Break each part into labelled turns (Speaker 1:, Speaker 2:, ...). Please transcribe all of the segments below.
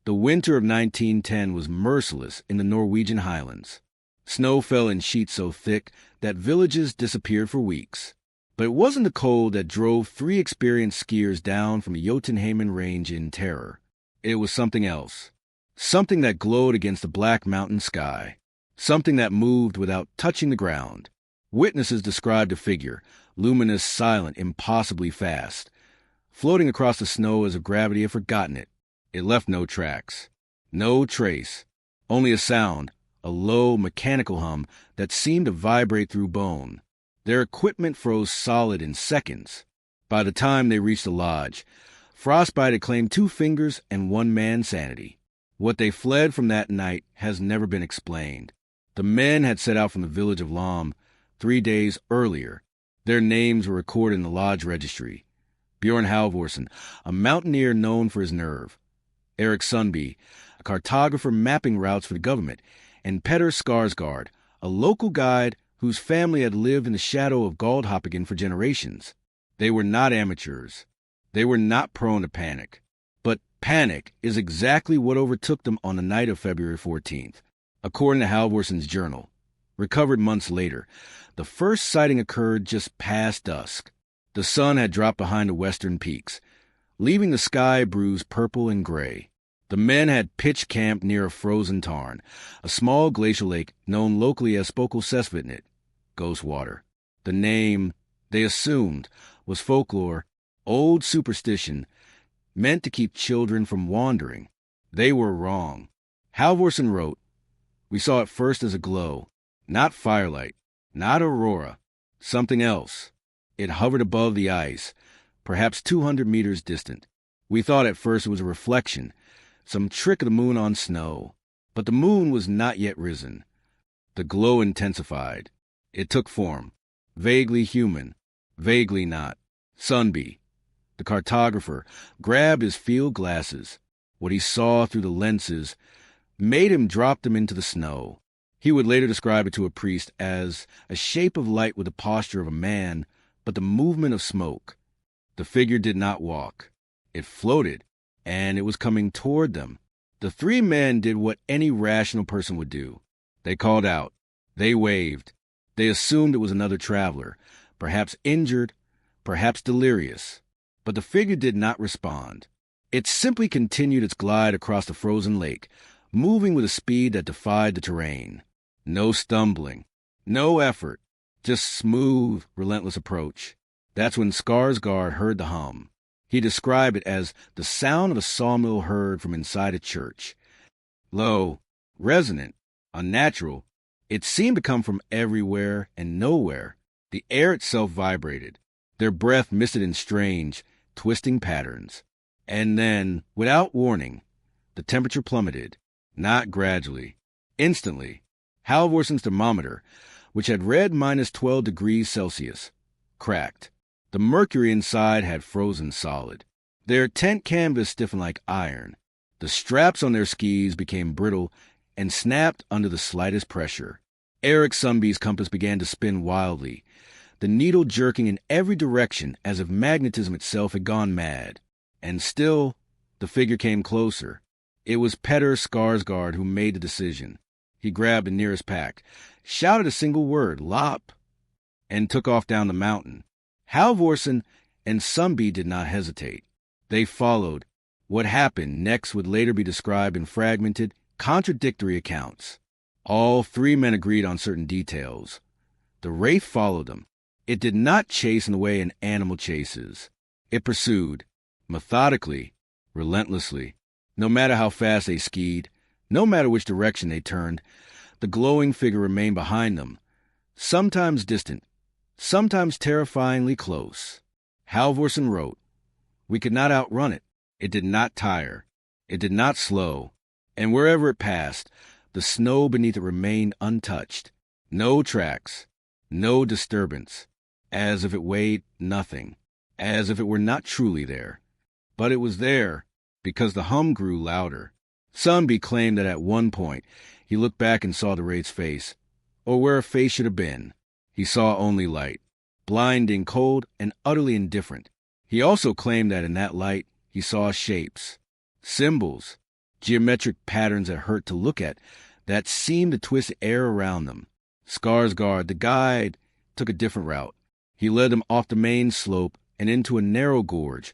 Speaker 1: The winter of 1910 was merciless in the Norwegian highlands. Snow fell in sheets so thick that villages disappeared for weeks. But it wasn't the cold that drove 3 experienced skiers down from Jotunheimen Range in terror. It was something else. Something that glowed against the black mountain sky. Something that moved without touching the ground. Witnesses described a figure, luminous, silent, impossibly fast, floating across the snow as if gravity had forgotten it. It left no tracks. No trace. Only a sound, a low, mechanical hum that seemed to vibrate through bone. Their equipment froze solid in seconds. By the time they reached the lodge, frostbite had claimed 2 fingers and 1 man's sanity. What they fled from that night has never been explained. The men had set out from the village of Lam 3 days earlier. Their names were recorded in the lodge registry. Bjorn Halvorsen, a mountaineer known for his nerve. Erik Sundby, a cartographer mapping routes for the government. And Petter Skarsgård, a local guide whose family had lived in the shadow of Galdhøpiggen for generations. They were not amateurs. They were not prone to panic. But panic is exactly what overtook them on the night of February 14th. According to Halvorsen's journal, recovered months later, the first sighting occurred just past dusk. The sun had dropped behind the western peaks, leaving the sky bruised purple and gray. The men had pitched camp near a frozen tarn, a small glacial lake known locally as Spokelsesvidnet, ghost water. The name, they assumed, was folklore, old superstition, meant to keep children from wandering. They were wrong. Halvorsen wrote, "We saw it first as a glow, not firelight, not aurora, something else. It hovered above the ice, perhaps 200 meters distant. We thought at first it was a reflection, some trick of the moon on snow. But the moon was not yet risen. The glow intensified. It took form, vaguely human, vaguely not. Sundby, the cartographer, grabbed his field glasses. What he saw through the lenses made him drop them into the snow. He would later describe it to a priest as a shape of light with the posture of a man, but the movement of smoke. The figure did not walk. It floated, and it was coming toward them. The 3 men did what any rational person would do. They called out. They waved. They assumed it was another traveler, perhaps injured, perhaps delirious. But the figure did not respond. It simply continued its glide across the frozen lake, moving with a speed that defied the terrain. No stumbling, no effort, just smooth, relentless approach. That's when Skarsgård heard the hum. He described it as the sound of a sawmill heard from inside a church. Low, resonant, unnatural, it seemed to come from everywhere and nowhere. The air itself vibrated. Their breath missed it in strange, twisting patterns. And then, without warning, the temperature plummeted, not gradually, instantly. Halvorsen's thermometer, which had read minus 12 degrees Celsius, cracked. The mercury inside had frozen solid. Their tent canvas stiffened like iron. The straps on their skis became brittle and snapped under the slightest pressure. Erik Sundby's compass began to spin wildly, the needle jerking in every direction as if magnetism itself had gone mad. And still, the figure came closer. It was Petter Skarsgård who made the decision. He grabbed the nearest pack, shouted a single word, "Lop," and took off down the mountain. Halvorsen and Sundby did not hesitate. They followed. What happened next would later be described in fragmented, contradictory accounts. All 3 men agreed on certain details. The wraith followed them. It did not chase in the way an animal chases. It pursued, methodically, relentlessly. No matter how fast they skied, no matter which direction they turned, the glowing figure remained behind them, sometimes distant, sometimes terrifyingly close. Halvorsen wrote, "We could not outrun it. It did not tire. It did not slow. And wherever it passed, the snow beneath it remained untouched. No tracks, no disturbance, as if it weighed nothing, as if it were not truly there. But it was there, because the hum grew louder." Sundby claimed that at one point he looked back and saw the wraith's face, or where a face should have been. He saw only light, blinding, cold, and utterly indifferent. He also claimed that in that light he saw shapes, symbols, geometric patterns that hurt to look at, that seemed to twist the air around them. Skarsgård, the guide, took a different route. He led them off the main slope and into a narrow gorge,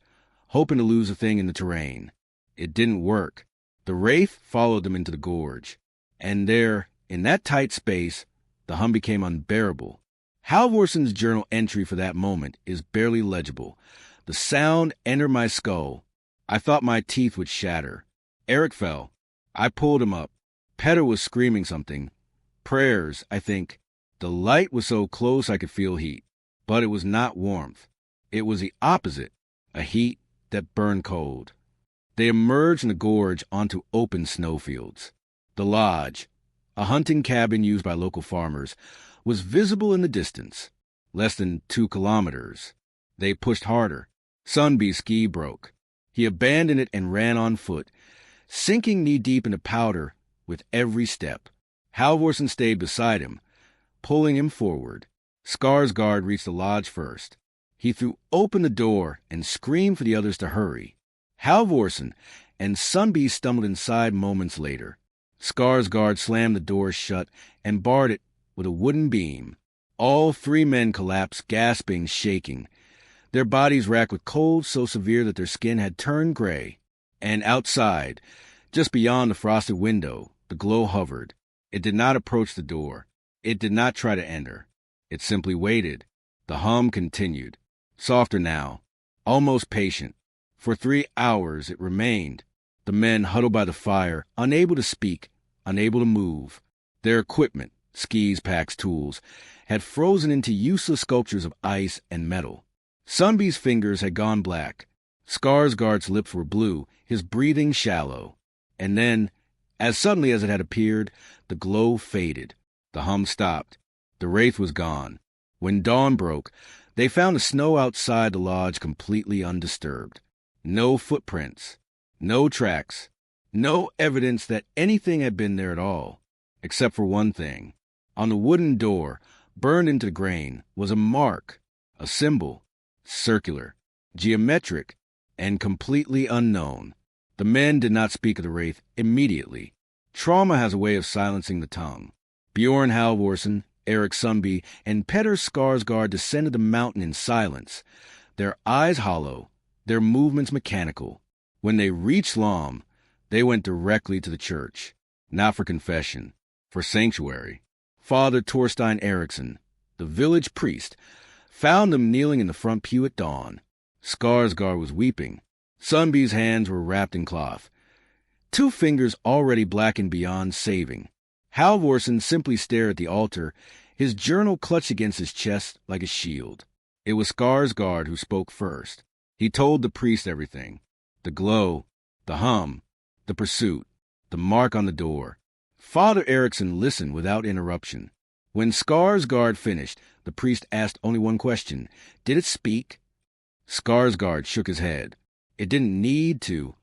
Speaker 1: hoping to lose the thing in the terrain. It didn't work. The Wraith followed them into the gorge, and there, in that tight space, the hum became unbearable. Halvorson's journal entry for that moment is barely legible. The sound entered my skull. I thought my teeth would shatter. Eric fell. I pulled him up. Petter was screaming something. Prayers, I think. The light was so close I could feel heat. But it was not warmth. It was the opposite, a heat that burned cold. They emerged in the gorge onto open snowfields. The lodge, a hunting cabin used by local farmers, was visible in the distance, less than 2 kilometers. They pushed harder. Sundby's ski broke. He abandoned it and ran on foot, sinking knee-deep into powder with every step. Halvorsen stayed beside him, pulling him forward. Skarsgård reached the lodge first. He threw open the door and screamed for the others to hurry. Halvorsen and Sundby stumbled inside moments later. Skarsgård slammed the door shut and barred it with a wooden beam. All 3 men collapsed, gasping, shaking. Their bodies racked with cold so severe that their skin had turned gray. And outside, just beyond the frosted window, the glow hovered. It did not approach the door. It did not try to enter. It simply waited. The hum continued, softer now, almost patient. For 3 hours it remained. The men huddled by the fire, unable to speak, unable to move. Their equipment, skis, packs, tools, had frozen into useless sculptures of ice and metal. Sundby's fingers had gone black. Skarsgård's lips were blue, his breathing shallow. And then, as suddenly as it had appeared, the glow faded. The hum stopped. The Wraith was gone. When dawn broke, they found the snow outside the lodge completely undisturbed. No footprints, no tracks, no evidence that anything had been there at all, except for one thing. On the wooden door, burned into the grain, was a mark, a symbol, circular, geometric, and completely unknown. The men did not speak of the Wraith immediately. Trauma has a way of silencing the tongue. Bjorn Halvorsen, Eric Sundby, and Petter Skarsgård descended the mountain in silence, their eyes hollow, their movements mechanical. When they reached Lom, they went directly to the church, not for confession, for sanctuary. Father Torstein Eriksson, the village priest, found them kneeling in the front pew at dawn. Skarsgård was weeping. Sundby's hands were wrapped in cloth, 2 fingers already blackened beyond saving. Halvorsen simply stared at the altar, his journal clutched against his chest like a shield. It was Skarsgård who spoke first. He told the priest everything. The glow, the hum, the pursuit, the mark on the door. Father Eriksson listened without interruption. When Skarsgård finished, the priest asked only one question. Did it speak? Skarsgård shook his head. It didn't need to.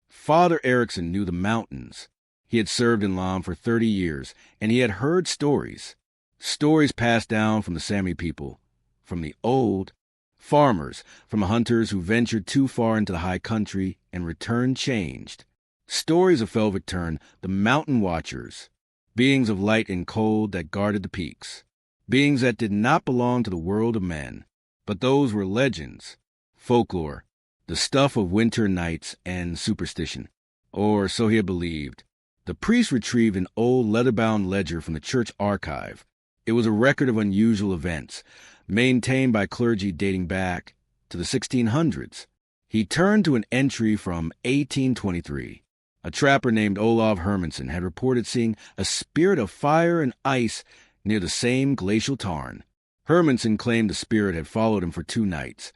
Speaker 1: Father Eriksson knew the mountains. He had served in Lom for 30 years, and he had heard stories. Stories passed down from the Sami people, from the old, farmers, from hunters who ventured too far into the high country and returned changed. Stories of Felvik the mountain watchers, beings of light and cold that guarded the peaks, beings that did not belong to the world of men. But those were legends, folklore, the stuff of winter nights and superstition. Or so he had believed. The priest retrieved an old leather-bound ledger from the church archive. It was a record of unusual events, maintained by clergy dating back to the 1600s. He turned to an entry from 1823. A trapper named Olav Hermansen had reported seeing a spirit of fire and ice near the same glacial tarn. Hermansen claimed the spirit had followed him for 2 nights,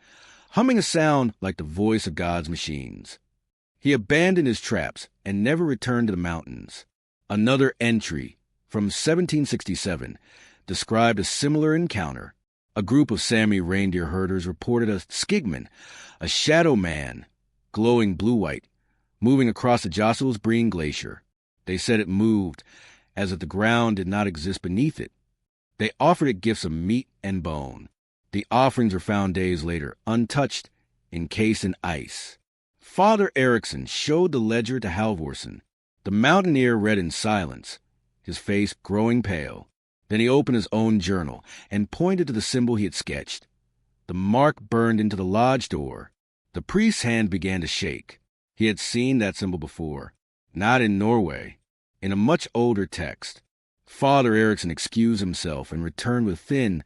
Speaker 1: humming a sound like the voice of God's machines. He abandoned his traps and never returned to the mountains. Another entry from 1767 described a similar encounter. A group of Sami reindeer herders reported a skigman, a shadow man, glowing blue-white, moving across the Josselsbreen Glacier. They said it moved as if the ground did not exist beneath it. They offered it gifts of meat and bone. The offerings were found days later, untouched, encased in ice. Father Eriksson showed the ledger to Halvorsen. The mountaineer read in silence, his face growing pale. Then he opened his own journal and pointed to the symbol he had sketched. The mark burned into the lodge door. The priest's hand began to shake. He had seen that symbol before, not in Norway, in a much older text. Father Eriksson excused himself and returned with thin,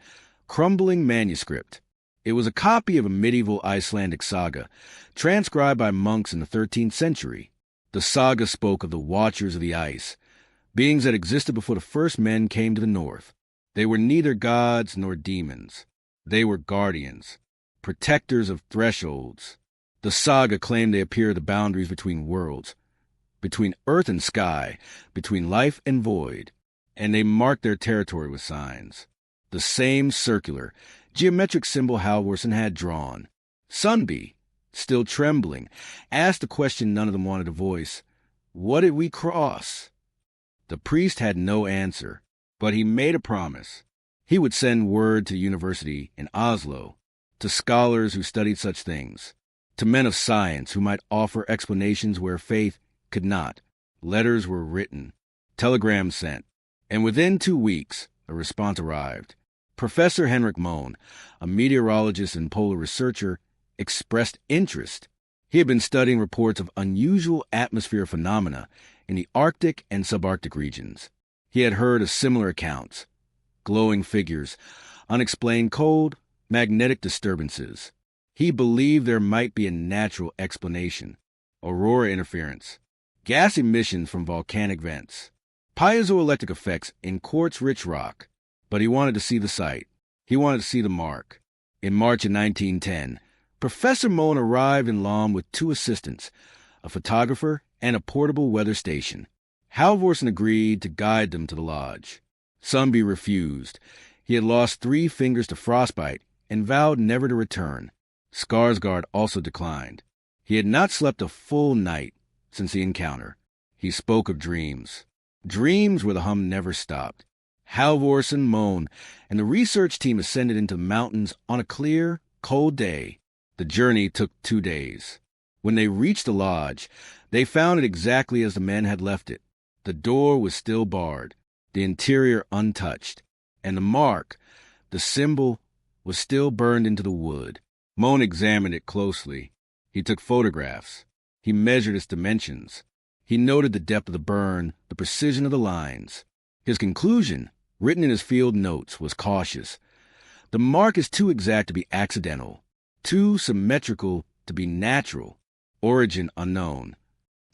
Speaker 1: crumbling manuscript. It was a copy of a medieval Icelandic saga, transcribed by monks in the 13th century. The saga spoke of the Watchers of the Ice, beings that existed before the first men came to the north. They were neither gods nor demons. They were guardians, protectors of thresholds. The saga claimed they appear at the boundaries between worlds, between earth and sky, between life and void, and they marked their territory with signs. The same circular, geometric symbol Halvorsen had drawn. Sundby, still trembling, asked a question none of them wanted to voice. What did we cross? The priest had no answer, but he made a promise. He would send word to the university in Oslo, to scholars who studied such things, to men of science who might offer explanations where faith could not. Letters were written, telegrams sent, and within 2 weeks, a response arrived. Professor Henrik Mohn, a meteorologist and polar researcher, expressed interest. He had been studying reports of unusual atmosphere phenomena in the Arctic and subarctic regions. He had heard of similar accounts: glowing figures, unexplained cold, magnetic disturbances. He believed there might be a natural explanation: aurora interference, gas emissions from volcanic vents, piezoelectric effects in quartz-rich rock. But he wanted to see the site. He wanted to see the mark. In March of 1910, Professor Mohn arrived in Lom with 2 assistants, a photographer and a portable weather station. Halvorsen agreed to guide them to the lodge. Sundby refused. He had lost 3 fingers to frostbite and vowed never to return. Skarsgård also declined. He had not slept a full night since the encounter. He spoke of dreams. Dreams where the hum never stopped. Halvorsen, Mohn, and the research team ascended into the mountains on a clear, cold day. The journey took 2 days. When they reached the lodge, they found it exactly as the men had left it. The door was still barred, the interior untouched, and the mark, the symbol, was still burned into the wood. Mohn examined it closely. He took photographs. He measured its dimensions. He noted the depth of the burn, the precision of the lines. His conclusion, written in his field notes, was cautious. The mark is too exact to be accidental, too symmetrical to be natural, origin unknown.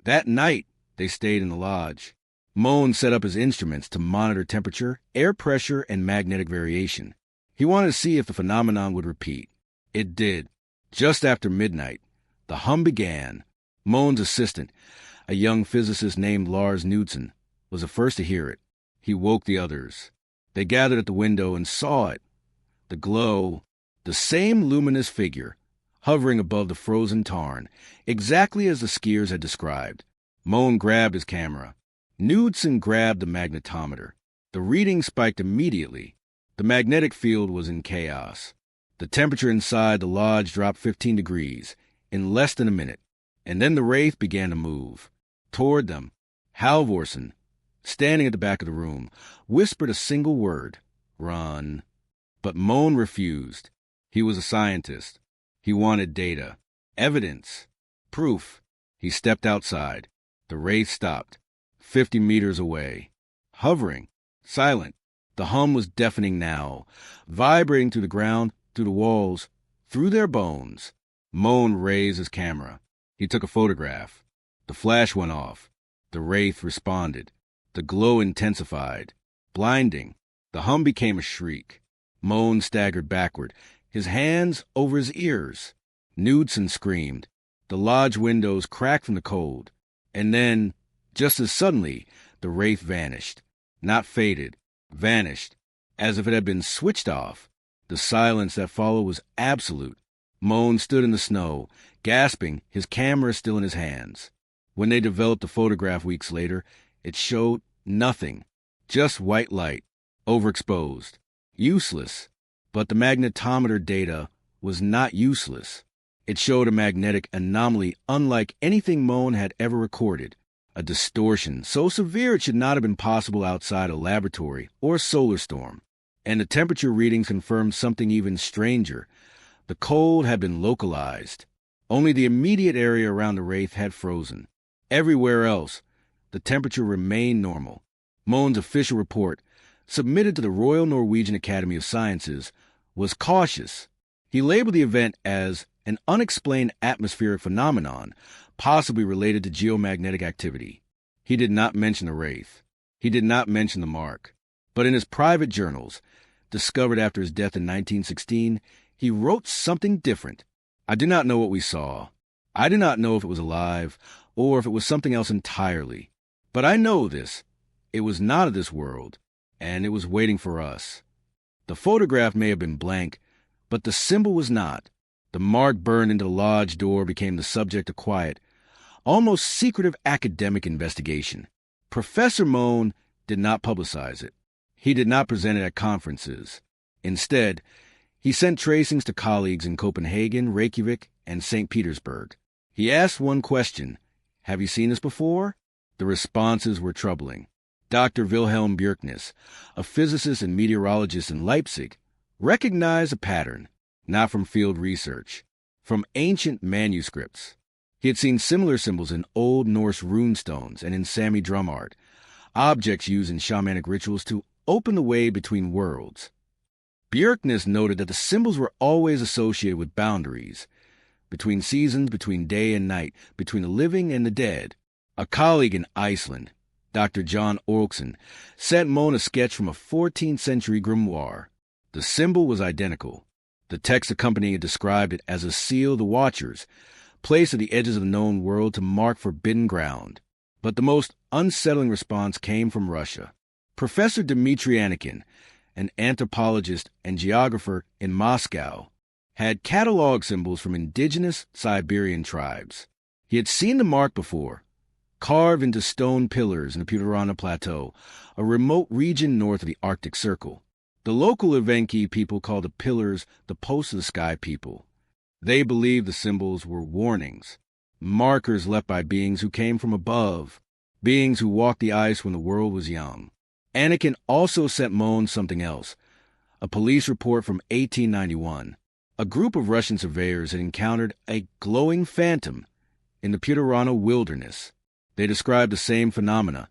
Speaker 1: That night, they stayed in the lodge. Mohn set up his instruments to monitor temperature, air pressure, and magnetic variation. He wanted to see if the phenomenon would repeat. It did. Just after midnight, the hum began. Mohn's assistant, a young physicist named Lars Knudsen, was the first to hear it. He woke the others. They gathered at the window and saw it. The glow, the same luminous figure, hovering above the frozen tarn, exactly as the skiers had described. Mohn grabbed his camera. Knudsen grabbed the magnetometer. The reading spiked immediately. The magnetic field was in chaos. The temperature inside the lodge dropped 15 degrees in less than a minute, and then the wraith began to move. Toward them, Halvorsen, standing at the back of the room, whispered a single word: run. But Mohn refused. He was a scientist. He wanted data, evidence, proof. He stepped outside. The wraith stopped, 50 meters away, hovering, silent. The hum was deafening now, vibrating through the ground, through the walls, through their bones. Mohn raised his camera. He took a photograph. The flash went off. The wraith responded. The glow intensified, blinding. The hum became a shriek. Mohn staggered backward, his hands over his ears. Knudsen screamed. The lodge windows cracked from the cold. And then, just as suddenly, the wraith vanished. Not faded, vanished, as if it had been switched off. The silence that followed was absolute. Mohn stood in the snow, gasping, his camera still in his hands. When they developed the photograph weeks later, it showed nothing, just white light, overexposed, useless. But the magnetometer data was not useless. It showed a magnetic anomaly unlike anything Moan had ever recorded, a distortion so severe it should not have been possible outside a laboratory or a solar storm. And the temperature readings confirmed something even stranger. The cold had been localized. Only the immediate area around the Wraith had frozen. Everywhere else, the temperature remained normal. Moan's official report, submitted to the Royal Norwegian Academy of Sciences, was cautious. He labeled the event as an unexplained atmospheric phenomenon, possibly related to geomagnetic activity. He did not mention the Wraith. He did not mention the mark. But in his private journals, discovered after his death in 1916, he wrote something different. I do not know what we saw. I do not know if it was alive or if it was something else entirely. But I know this. It was not of this world, and it was waiting for us. The photograph may have been blank, but the symbol was not. The mark burned into the lodge door became the subject of quiet, almost secretive academic investigation. Professor Moan did not publicize it. He did not present it at conferences. Instead, he sent tracings to colleagues in Copenhagen, Reykjavik, and St. Petersburg. He asked one question: "Have you seen this before?" The responses were troubling. Dr. Wilhelm Bjerknes, a physicist and meteorologist in Leipzig, recognized a pattern, not from field research, from ancient manuscripts. He had seen similar symbols in Old Norse runestones and in Sami drum art, objects used in shamanic rituals to open the way between worlds. Bjerknes noted that the symbols were always associated with boundaries, between seasons, between day and night, between the living and the dead. A colleague in Iceland, Dr. John Orlkson, sent Moan a sketch from a 14th century grimoire. The symbol was identical. The text accompanying it described it as a seal of the Watchers, placed at the edges of the known world to mark forbidden ground. But the most unsettling response came from Russia. Professor Dmitry Anikin, an anthropologist and geographer in Moscow, had cataloged symbols from indigenous Siberian tribes. He had seen the mark before, carved into stone pillars in the Puturana Plateau, a remote region north of the Arctic Circle. The local Evenki people called the pillars the Post of the Sky people. They believed the symbols were warnings, markers left by beings who came from above, beings who walked the ice when the world was young. Anakin also sent Moan something else, a police report from 1891. A group of Russian surveyors had encountered a glowing phantom in the Puturana wilderness. They described the same phenomena: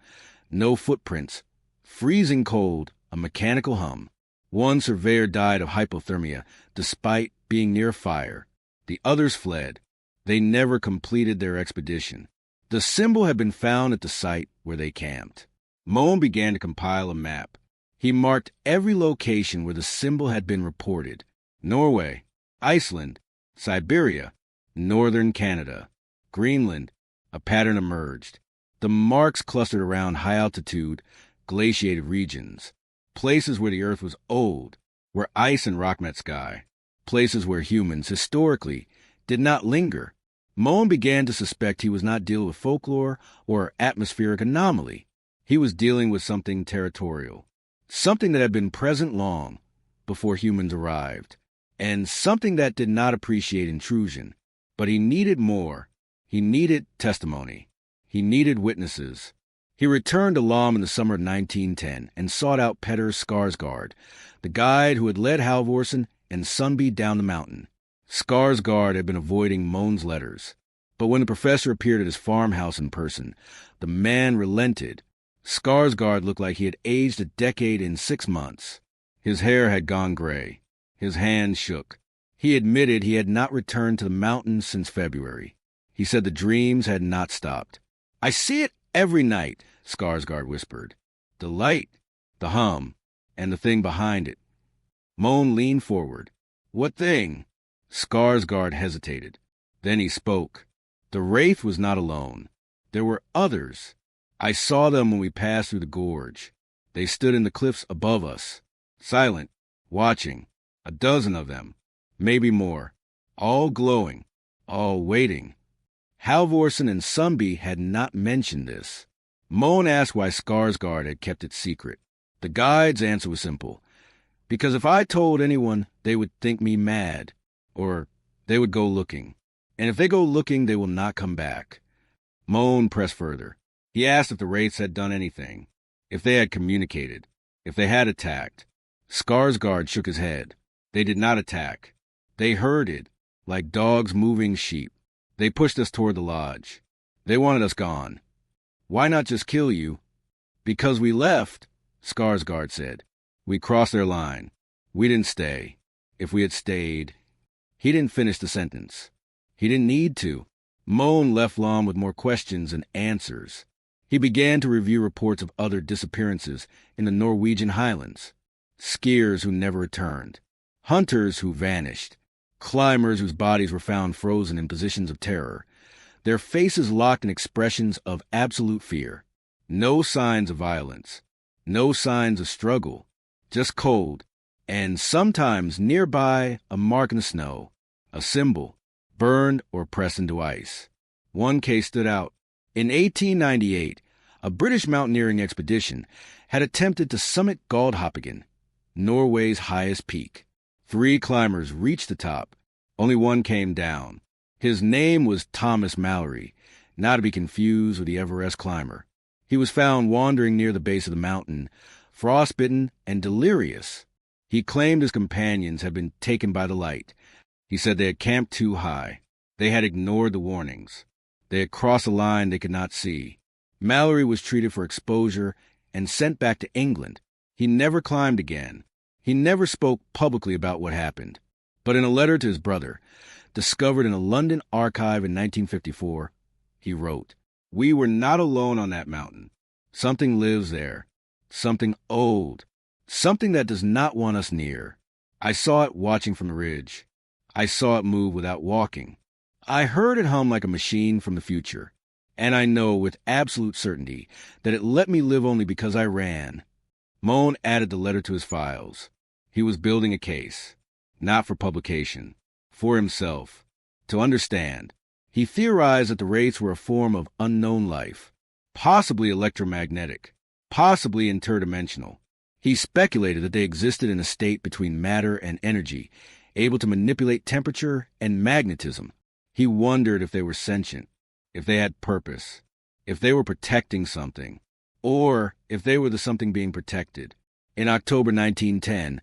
Speaker 1: no footprints, freezing cold, a mechanical hum. One surveyor died of hypothermia despite being near fire. The others fled. They never completed their expedition. The symbol had been found at the site where they camped. Moan began to compile a map. He marked every location where the symbol had been reported: Norway, Iceland, Siberia, northern Canada, Greenland. A pattern emerged. The marks clustered around high-altitude, glaciated regions, places where the Earth was old, where ice and rock met sky, places where humans, historically, did not linger. Moan began to suspect he was not dealing with folklore or atmospheric anomaly. He was dealing with something territorial, something that had been present long before humans arrived, and something that did not appreciate intrusion. But he needed more. He needed testimony. He needed witnesses. He returned to Lom in the summer of 1910 and sought out Petter Skarsgård, the guide who had led Halvorsen and Sundby down the mountain. Skarsgård had been avoiding Moan's letters, but when the professor appeared at his farmhouse in person, the man relented. Skarsgård looked like he had aged a decade in 6 months. His hair had gone gray. His hands shook. He admitted he had not returned to the mountains since February. He said the dreams had not stopped. "I see it every night," Skarsgård whispered. "The light, the hum, and the thing behind it." Moan leaned forward. "What thing?" Skarsgård hesitated. Then he spoke. "The Wraith was not alone. There were others. I saw them when we passed through the gorge. They stood in the cliffs above us, silent, watching. 12 of them, maybe more, all glowing, all waiting." Halvorsen and Sundby had not mentioned this. Moan asked why Skarsgård had kept it secret. The guide's answer was simple: "Because if I told anyone, they would think me mad, or they would go looking." And if they go looking, they will not come back. Moan pressed further. He asked if the Wraiths had done anything, if they had communicated, if they had attacked. Skarsgård shook his head. They did not attack. They herded, like dogs moving sheep. They pushed us toward the lodge. They wanted us gone. Why not just kill you? Because we left, Skarsgård said. We crossed their line. We didn't stay. If we had stayed... He didn't finish the sentence. He didn't need to. Moan left Lom with more questions than answers. He began to review reports of other disappearances in the Norwegian highlands. Skiers who never returned. Hunters who vanished. Climbers whose bodies were found frozen in positions of terror. Their faces locked in expressions of absolute fear. No signs of violence. No signs of struggle. Just cold. And sometimes nearby a mark in the snow. A symbol. Burned or pressed into ice. One case stood out. In 1898, a British mountaineering expedition had attempted to summit Galdhøpiggen, Norway's highest peak. 3 climbers reached the top. Only one came down. His name was Thomas Mallory, not to be confused with the Everest climber. He was found wandering near the base of the mountain, frostbitten and delirious. He claimed his companions had been taken by the light. He said they had camped too high. They had ignored the warnings. They had crossed a line they could not see. Mallory was treated for exposure and sent back to England. He never climbed again. He never spoke publicly about what happened. But in a letter to his brother, discovered in a London archive in 1954, he wrote, "We were not alone on that mountain. Something lives there. Something old. Something that does not want us near. I saw it watching from the ridge. I saw it move without walking. I heard it hum like a machine from the future. And I know with absolute certainty that it let me live only because I ran." Moan added the letter to his files. He was building a case, not for publication, for himself, to understand. He theorized that the Wraiths were a form of unknown life, possibly electromagnetic, possibly interdimensional. He speculated that they existed in a state between matter and energy, able to manipulate temperature and magnetism. He wondered if they were sentient, if they had purpose, if they were protecting something, or if they were the something being protected. In October 1910,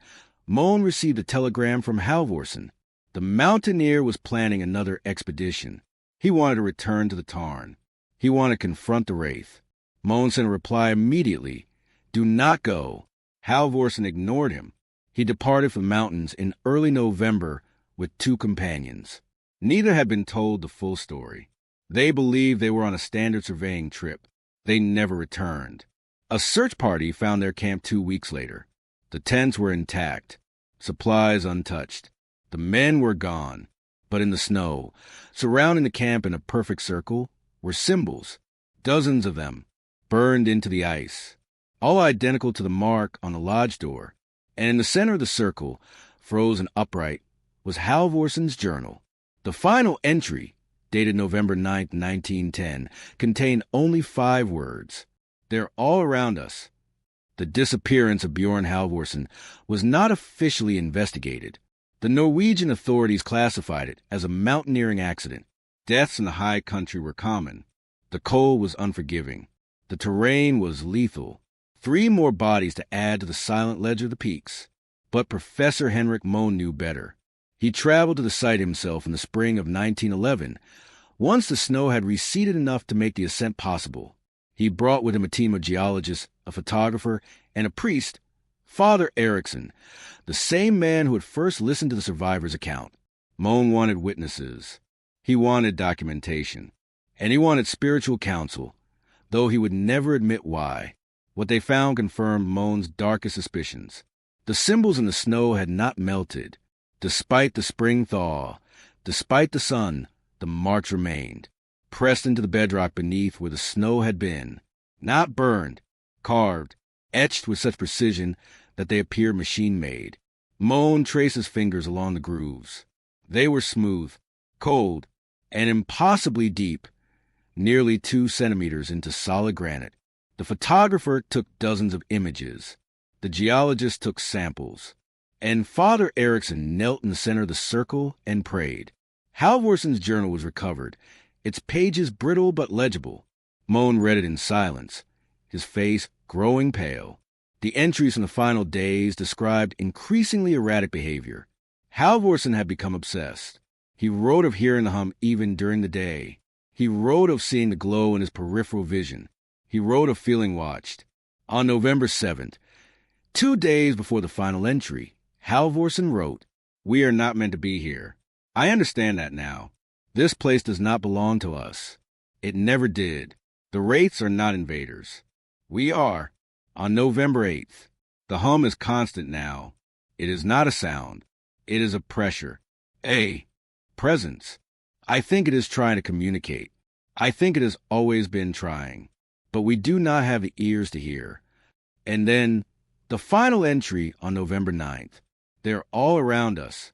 Speaker 1: Moan received a telegram from Halvorsen. The mountaineer was planning another expedition. He wanted to return to the Tarn. He wanted to confront the Wraith. Moan sent a reply immediately. "Do not go." Halvorsen ignored him. He departed for the mountains in early November with 2 companions. Neither had been told the full story. They believed they were on a standard surveying trip. They never returned. A search party found their camp 2 weeks later. The tents were intact, supplies untouched. The men were gone, but in the snow, surrounding the camp in a perfect circle, were symbols, dozens of them, burned into the ice, all identical to the mark on the lodge door. And in the center of the circle, frozen upright, was Halvorsen's journal. The final entry, dated November 9, 1910, contained only 5 words. "They're all around us." The disappearance of Bjorn Halvorsen was not officially investigated. The Norwegian authorities classified it as a mountaineering accident. Deaths in the high country were common. The cold was unforgiving. The terrain was lethal. 3 more bodies to add to the silent ledger of the peaks. But Professor Henrik Moan knew better. He traveled to the site himself in the spring of 1911, once the snow had receded enough to make the ascent possible. He brought with him a team of geologists, a photographer, and a priest, Father Eriksson, the same man who had first listened to the survivor's account. Moan wanted witnesses. He wanted documentation. And he wanted spiritual counsel, though he would never admit why. What they found confirmed Moan's darkest suspicions. The symbols in the snow had not melted. Despite the spring thaw, despite the sun, the marks remained, pressed into the bedrock beneath where the snow had been. Not burned, carved, etched with such precision that they appeared machine-made. Moan traced his fingers along the grooves. They were smooth, cold, and impossibly deep, nearly 2 centimeters into solid granite. The photographer took dozens of images. The geologist took samples. And Father Eriksson knelt in the center of the circle and prayed. Halvorson's journal was recovered, its pages brittle but legible. Moan read it in silence, his face growing pale. The entries from the final days described increasingly erratic behavior. Halvorson had become obsessed. He wrote of hearing the hum even during the day. He wrote of seeing the glow in his peripheral vision. He wrote of feeling watched. On November 7th, 2 days before the final entry, Halvorson wrote, "We are not meant to be here. I understand that now. This place does not belong to us. It never did. The Wraiths are not invaders. We are." On November 8th, "The hum is constant now. It is not a sound. It is a pressure. A presence. I think it is trying to communicate. I think it has always been trying. But we do not have the ears to hear." And then, the final entry on November 9th. "They're all around us."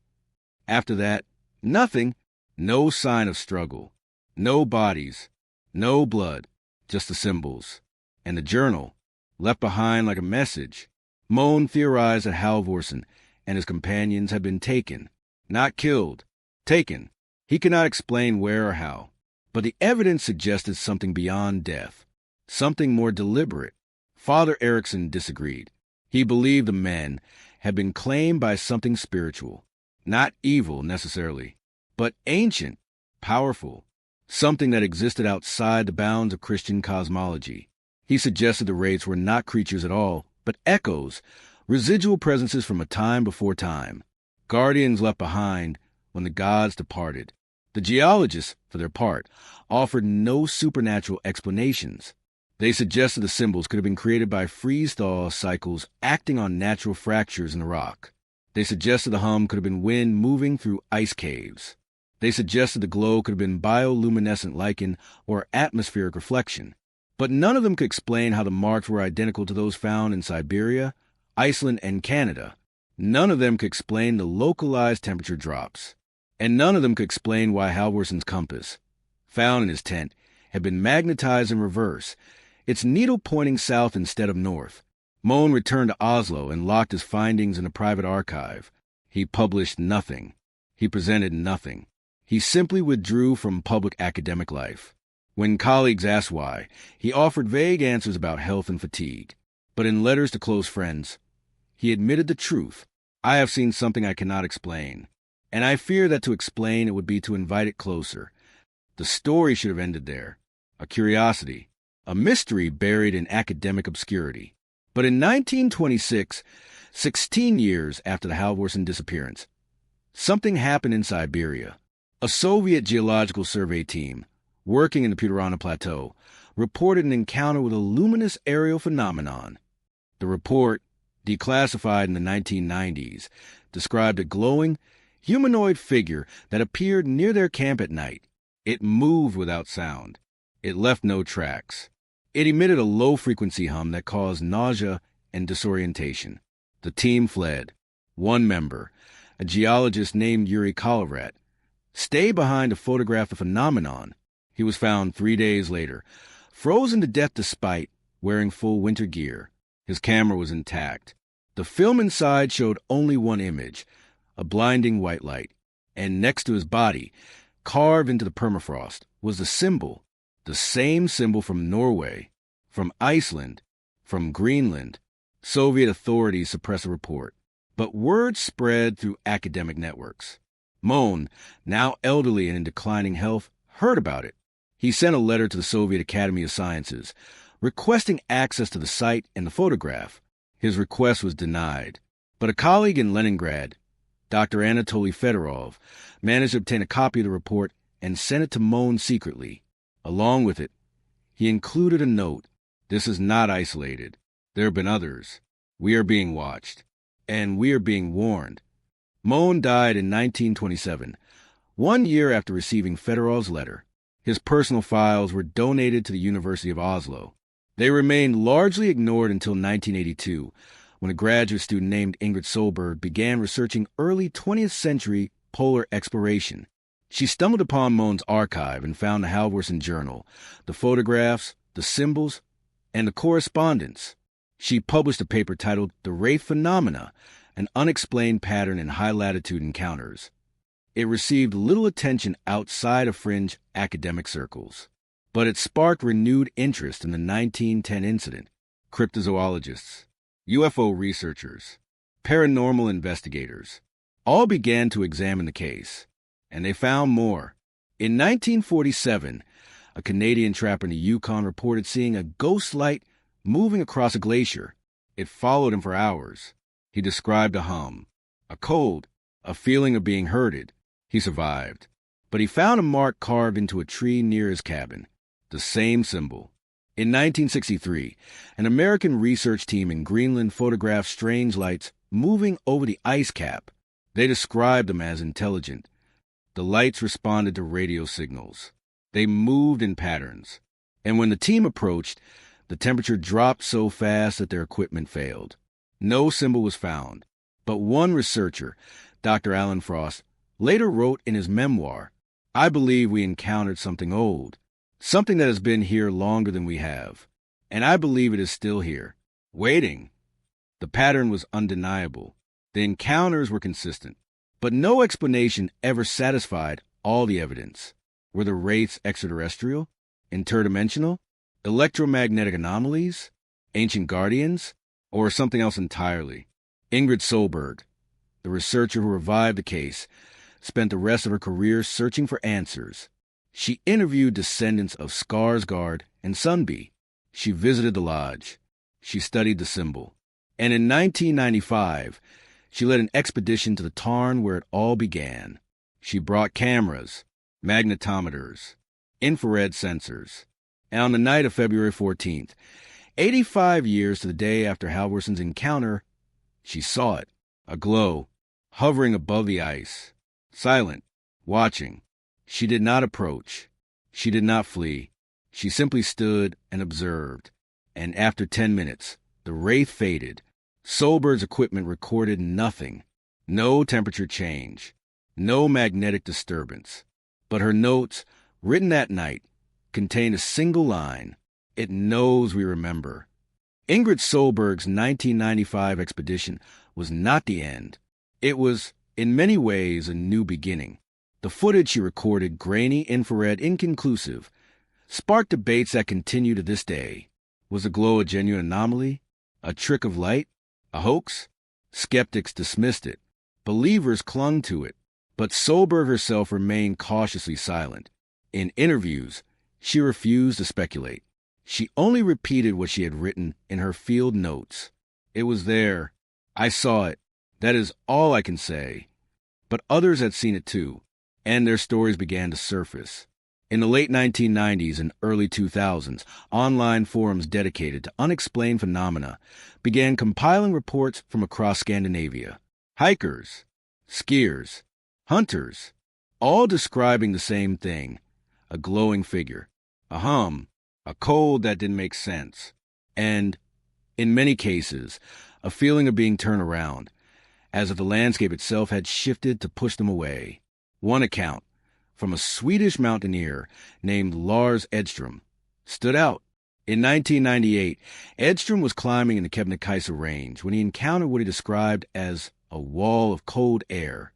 Speaker 1: After that, nothing. No sign of struggle. No bodies. No blood. Just the symbols. And the journal, left behind like a message. Moan theorized that Halvorson and his companions had been taken. Not killed. Taken. He could not explain where or how. But the evidence suggested something beyond death. Something more deliberate. Father Erickson disagreed. He believed the men had been claimed by something spiritual. Not evil, necessarily, but ancient, powerful. Something that existed outside the bounds of Christian cosmology. He suggested the Wraiths were not creatures at all, but echoes, residual presences from a time before time. Guardians left behind when the gods departed. The geologists, for their part, offered no supernatural explanations. They suggested the symbols could have been created by freeze-thaw cycles acting on natural fractures in the rock. They suggested the hum could have been wind moving through ice caves. They suggested the glow could have been bioluminescent lichen or atmospheric reflection. But none of them could explain how the marks were identical to those found in Siberia, Iceland, and Canada. None of them could explain the localized temperature drops. And none of them could explain why Halvorson's compass, found in his tent, had been magnetized in reverse, its needle pointing south instead of north. Moan returned to Oslo and locked his findings in a private archive. He published nothing. He presented nothing. He simply withdrew from public academic life. When colleagues asked why, he offered vague answers about health and fatigue. But in letters to close friends, he admitted the truth. "I have seen something I cannot explain. And I fear that to explain it would be to invite it closer. The story should have ended there. A curiosity, a mystery buried in academic obscurity." But in 1926, 16 years after the Halvorson disappearance, something happened in Siberia. A Soviet geological survey team, working in the Puturana Plateau, reported an encounter with a luminous aerial phenomenon. The report, declassified in the 1990s, described a glowing, humanoid figure that appeared near their camp at night. It moved without sound. It left no tracks. It emitted a low-frequency hum that caused nausea and disorientation. The team fled. One member, a geologist named Yuri Kolorat, stayed behind to photograph the phenomenon. He was found 3 days later, frozen to death despite wearing full winter gear. His camera was intact. The film inside showed only one image, a blinding white light, and next to his body, carved into the permafrost, was the symbol, the same symbol from Norway, from Iceland, from Greenland. Soviet authorities suppressed the report, but word spread through academic networks. Moan, now elderly and in declining health, heard about it. He sent a letter to the Soviet Academy of Sciences, requesting access to the site and the photograph. His request was denied, but a colleague in Leningrad, Dr. Anatoly Fedorov, managed to obtain a copy of the report and sent it to Moan secretly. Along with it, he included a note. "This is not isolated. There have been others. We are being watched. And we are being warned." Moan died in 1927, 1 year after receiving Fedorov's letter. His personal files were donated to the University of Oslo. They remained largely ignored until 1982, when a graduate student named Ingrid Solberg began researching early 20th century polar exploration. She stumbled upon Moan's archive and found the Halvorson journal, the photographs, the symbols, and the correspondence. She published a paper titled "The Wraith Phenomena, an Unexplained Pattern in High-Latitude Encounters." It received little attention outside of fringe academic circles, but it sparked renewed interest in the 1910 incident. Cryptozoologists, UFO researchers, paranormal investigators all began to examine the case, and they found more. In 1947, a Canadian trapper in the Yukon reported seeing a ghost light moving across a glacier. It followed him for hours. He described a hum, a cold, a feeling of being herded. He survived, but he found a mark carved into a tree near his cabin, the same symbol. In 1963, an American research team in Greenland photographed strange lights moving over the ice cap. They described them as intelligent. The lights responded to radio signals. They moved in patterns. And when the team approached, the temperature dropped so fast that their equipment failed. No symbol was found. But one researcher, Dr. Alan Frost, later wrote in his memoir, "I believe we encountered something old, something that has been here longer than we have. And I believe it is still here, waiting." The pattern was undeniable. The encounters were consistent. But no explanation ever satisfied all the evidence. Were the wraiths extraterrestrial, interdimensional, electromagnetic anomalies, ancient guardians, or something else entirely? Ingrid Solberg, the researcher who revived the case, spent the rest of her career searching for answers. She interviewed descendants of Skarsgård and Sundby. She visited the lodge. She studied the symbol. And in 1995, she led an expedition to the tarn where it all began. She brought cameras, magnetometers, infrared sensors. And on the night of February 14th, 85 years to the day after Halvorson's encounter, she saw it, a glow, hovering above the ice, silent, watching. She did not approach. She did not flee. She simply stood and observed. And after 10 minutes, the wraith faded. Solberg's equipment recorded nothing. No temperature change. No magnetic disturbance. But her notes, written that night, contained a single line. "It knows we remember." Ingrid Solberg's 1995 expedition was not the end. It was, in many ways, a new beginning. The footage she recorded, grainy, infrared, inconclusive, sparked debates that continue to this day. Was the glow a genuine anomaly? A trick of light? A hoax? Skeptics dismissed it. Believers clung to it. But Solberg herself remained cautiously silent. In interviews, she refused to speculate. She only repeated what she had written in her field notes. "It was there. I saw it. That is all I can say." But others had seen it too, and their stories began to surface. In the late 1990s and early 2000s, online forums dedicated to unexplained phenomena began compiling reports from across Scandinavia. Hikers, skiers, hunters, all describing the same thing: a glowing figure, a hum, a cold that didn't make sense, and, in many cases, a feeling of being turned around, as if the landscape itself had shifted to push them away. One account, from a Swedish mountaineer named Lars Edström, stood out. In 1998, Edström was climbing in the Kebnekaise range when he encountered what he described as a wall of cold air.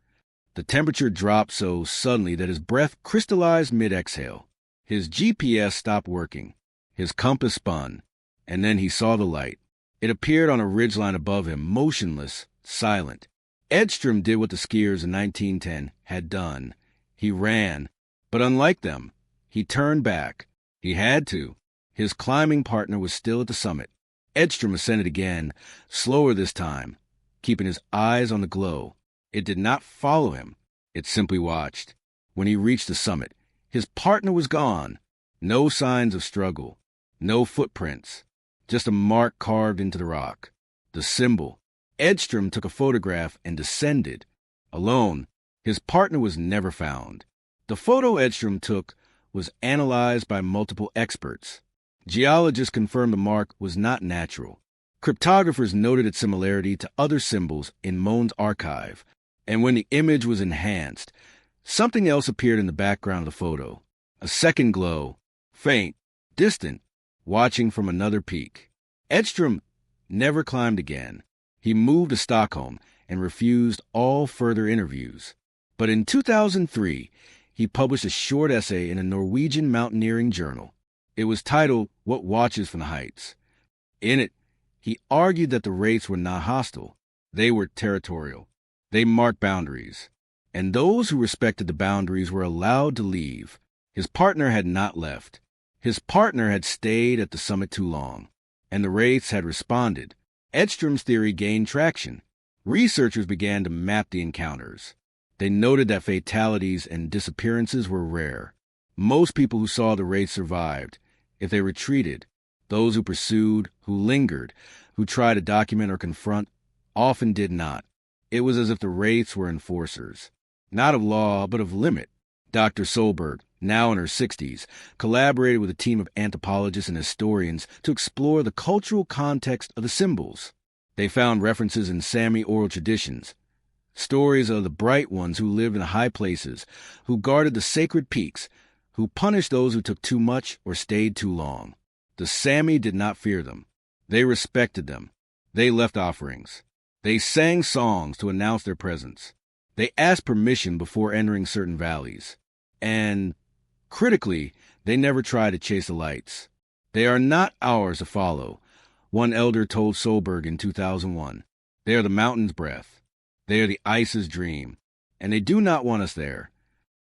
Speaker 1: The temperature dropped so suddenly that his breath crystallized mid-exhale. His GPS stopped working. His compass spun, and then he saw the light. It appeared on a ridgeline above him, motionless, silent. Edström did what the skiers in 1910 had done. He ran, but unlike them, he turned back. He had to. His climbing partner was still at the summit. Edström ascended again, slower this time, keeping his eyes on the glow. It did not follow him. It simply watched. When he reached the summit, his partner was gone. No signs of struggle. No footprints. Just a mark carved into the rock. The symbol. Edström took a photograph and descended. Alone, his partner was never found. The photo Edström took was analyzed by multiple experts. Geologists confirmed the mark was not natural. Cryptographers noted its similarity to other symbols in Mohn's archive. And when the image was enhanced, something else appeared in the background of the photo. A second glow, faint, distant, watching from another peak. Edström never climbed again. He moved to Stockholm and refused all further interviews. But in 2003, he published a short essay in a Norwegian mountaineering journal. It was titled, "What Watches from the Heights?" In it, he argued that the wraiths were not hostile. They were territorial. They marked boundaries. And those who respected the boundaries were allowed to leave. His partner had not left. His partner had stayed at the summit too long. And the wraiths had responded. Edström's theory gained traction. Researchers began to map the encounters. They noted that fatalities and disappearances were rare. Most people who saw the wraith survived. If they retreated, those who pursued, who lingered, who tried to document or confront, often did not. It was as if the wraiths were enforcers, not of law, but of limit. Dr. Solberg, now in her 60s, collaborated with a team of anthropologists and historians to explore the cultural context of the symbols. They found references in Sami oral traditions, stories of the bright ones who lived in high places, who guarded the sacred peaks, who punished those who took too much or stayed too long. The Sami did not fear them. They respected them. They left offerings. They sang songs to announce their presence. They asked permission before entering certain valleys. And, critically, they never tried to chase the lights. They are not ours to follow, one elder told Solberg in 2001. They are the mountain's breath. They are the ice's dream. And they do not want us there.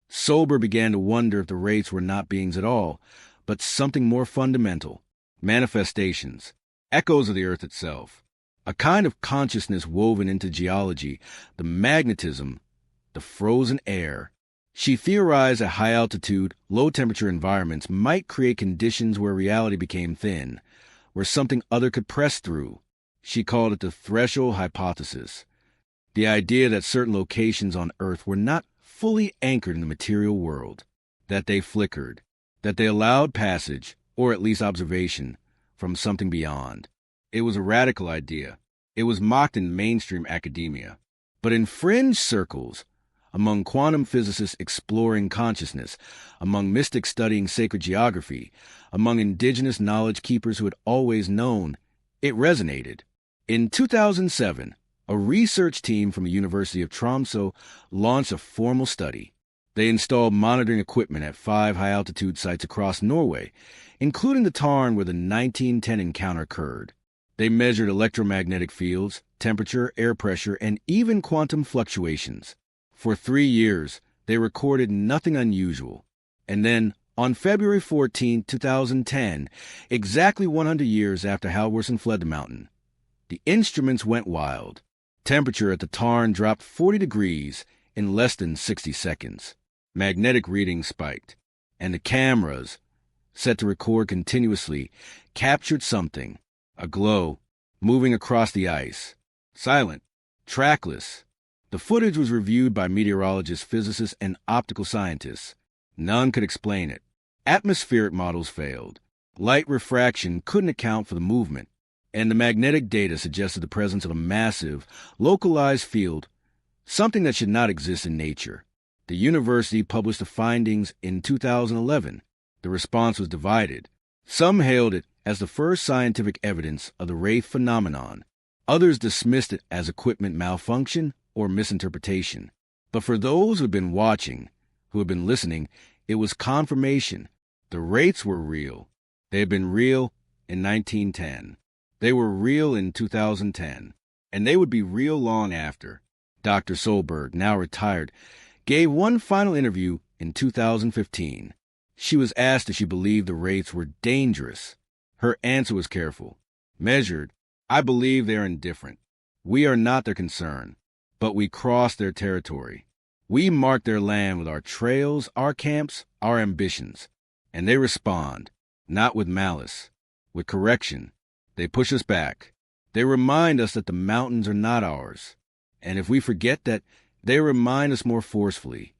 Speaker 1: Solberg began to wonder if the wraiths were not beings at all, but something more fundamental. Manifestations. Echoes of the earth itself. A kind of consciousness woven into geology, the magnetism, the frozen air. She theorized that high-altitude, low-temperature environments might create conditions where reality became thin, where something other could press through. She called it the threshold hypothesis, the idea that certain locations on Earth were not fully anchored in the material world, that they flickered, that they allowed passage, or at least observation, from something beyond. It was a radical idea. It was mocked in mainstream academia. But in fringe circles, among quantum physicists exploring consciousness, among mystics studying sacred geography, among indigenous knowledge keepers who had always known, it resonated. In 2007, a research team from the University of Tromsø launched a formal study. They installed monitoring equipment at 5 high-altitude sites across Norway, including the tarn where the 1910 encounter occurred. They measured electromagnetic fields, temperature, air pressure, and even quantum fluctuations. For 3 years, they recorded nothing unusual. And then, on February 14, 2010, exactly 100 years after Halvorsen fled the mountain, the instruments went wild. Temperature at the tarn dropped 40 degrees in less than 60 seconds. Magnetic readings spiked, and the cameras, set to record continuously, captured something, a glow, moving across the ice. Silent, trackless. The footage was reviewed by meteorologists, physicists, and optical scientists. None could explain it. Atmospheric models failed. Light refraction couldn't account for the movement, and the magnetic data suggested the presence of a massive, localized field, something that should not exist in nature. The university published the findings in 2011. The response was divided. Some hailed it as the first scientific evidence of the Wraith phenomenon. Others dismissed it as equipment malfunction or misinterpretation. But for those who had been watching, who had been listening, it was confirmation. The Wraiths were real. They had been real in 1910. They were real in 2010. And they would be real long after. Dr. Solberg, now retired, gave one final interview in 2015. She was asked if she believed the Wraiths were dangerous. Her answer was careful, measured. I believe they are indifferent. We are not their concern, but we cross their territory. We mark their land with our trails, our camps, our ambitions. And they respond, not with malice, with correction. They push us back. They remind us that the mountains are not ours. And if we forget that, they remind us more forcefully.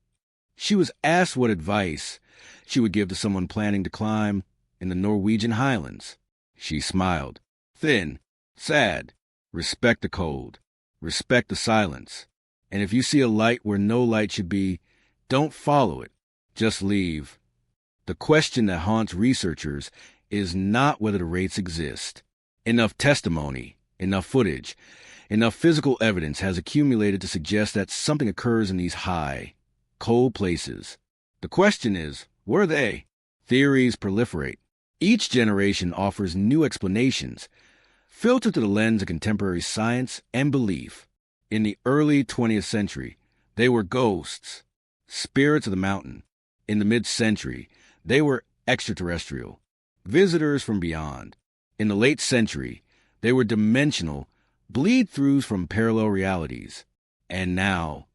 Speaker 1: She was asked what advice she would give to someone planning to climb in the Norwegian highlands. She smiled. Thin, sad. Respect the cold. Respect the silence. And if you see a light where no light should be, don't follow it. Just leave. The question that haunts researchers is not whether the wraiths exist. Enough testimony, enough footage, enough physical evidence has accumulated to suggest that something occurs in these high, cold places. The question is, were they? Theories proliferate. Each generation offers new explanations, filtered through the lens of contemporary science and belief. In the early 20th century, they were ghosts, spirits of the mountain. In the mid-century, they were extraterrestrial, visitors from beyond. In the late century, they were dimensional, bleed-throughs from parallel realities. And now,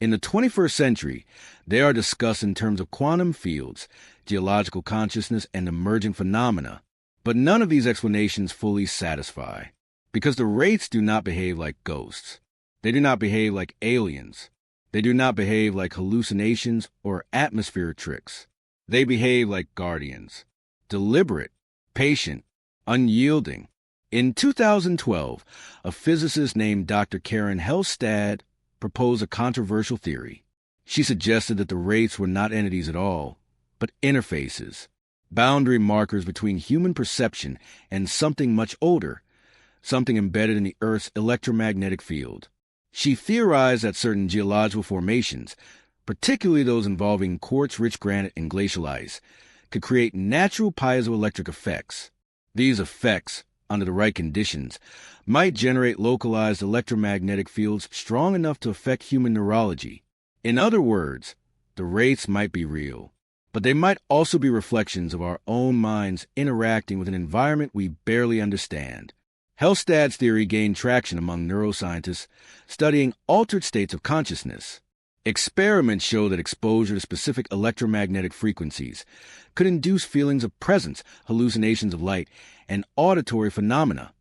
Speaker 1: in the 21st century, they are discussed in terms of quantum fields, geological consciousness, and emergent phenomena. But none of these explanations fully satisfy, because the wraiths do not behave like ghosts. They do not behave like aliens. They do not behave like hallucinations or atmospheric tricks. They behave like guardians, deliberate, patient, unyielding. In 2012, a physicist named Dr. Karen Helstad proposed a controversial theory. She suggested that the wraiths were not entities at all, but interfaces, boundary markers between human perception and something much older, something embedded in the Earth's electromagnetic field. She theorized that certain geological formations, particularly those involving quartz-rich granite and glacial ice, could create natural piezoelectric effects. These effects, under the right conditions, might generate localized electromagnetic fields strong enough to affect human neurology. In other words, the wraiths might be real, but they might also be reflections of our own minds interacting with an environment we barely understand. Helstad's theory gained traction among neuroscientists studying altered states of consciousness. Experiments show that exposure to specific electromagnetic frequencies could induce feelings of presence, hallucinations of light, and auditory phenomena,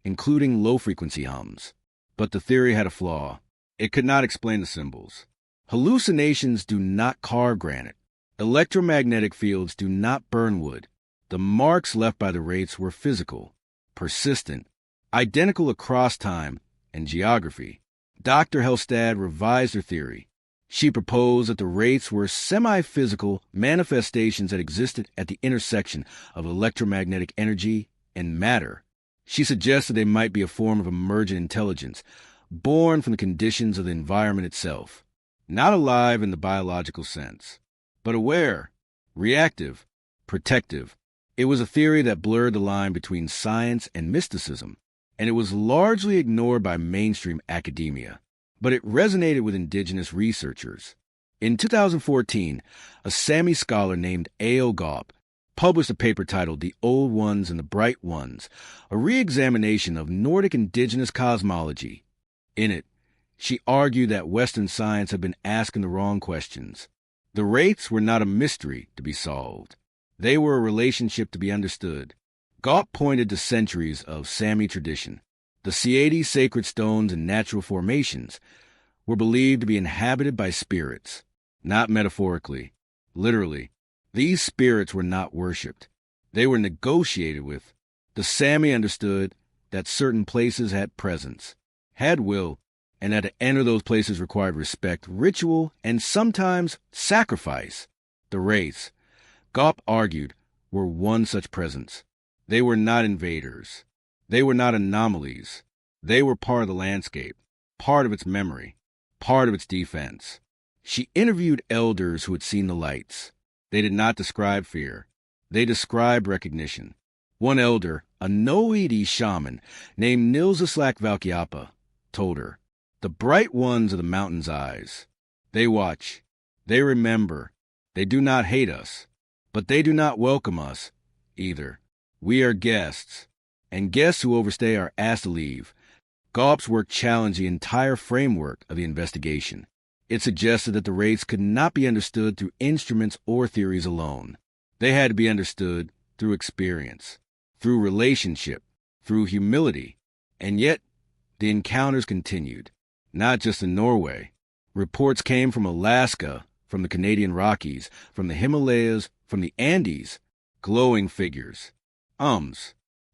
Speaker 1: including low-frequency hums. But the theory had a flaw. It could not explain the symbols. Hallucinations do not carve granite. Electromagnetic fields do not burn wood. The marks left by the wraiths were physical, persistent, identical across time and geography. Dr. Helstad revised her theory. She proposed that the wraiths were semi-physical manifestations that existed at the intersection of electromagnetic energy and matter. She suggested they might be a form of emergent intelligence, born from the conditions of the environment itself, not alive in the biological sense, but aware, reactive, protective. It was a theory that blurred the line between science and mysticism, and it was largely ignored by mainstream academia. But it resonated with indigenous researchers. In 2014, a Sami scholar named A.O. Gaup published a paper titled The Old Ones and the Bright Ones, a re-examination of Nordic indigenous cosmology. In it, she argued that Western science had been asking the wrong questions. The wraiths were not a mystery to be solved. They were a relationship to be understood. Gaup pointed to centuries of Sami tradition. The Siedi sacred stones and natural formations were believed to be inhabited by spirits, not metaphorically, literally. These spirits were not worshipped. They were negotiated with. The Sami understood that certain places had presence, had will, and that to enter those places required respect, ritual, and sometimes sacrifice. The wraiths, Gaup argued, were one such presence. They were not invaders. They were not anomalies. They were part of the landscape, part of its memory, part of its defense. She interviewed elders who had seen the lights. They did not describe fear. They described recognition. One elder, a Noedi shaman named Nilsislak Valkiapa, told her, "The bright ones are the mountain's eyes. They watch. They remember. They do not hate us, but they do not welcome us either. We are guests. And guests who overstay are asked to leave." Gaup's work challenged the entire framework of the investigation. It suggested that the wraiths could not be understood through instruments or theories alone. They had to be understood through experience, through relationship, through humility. And yet, the encounters continued, not just in Norway. Reports came from Alaska, from the Canadian Rockies, from the Himalayas, from the Andes. Glowing figures.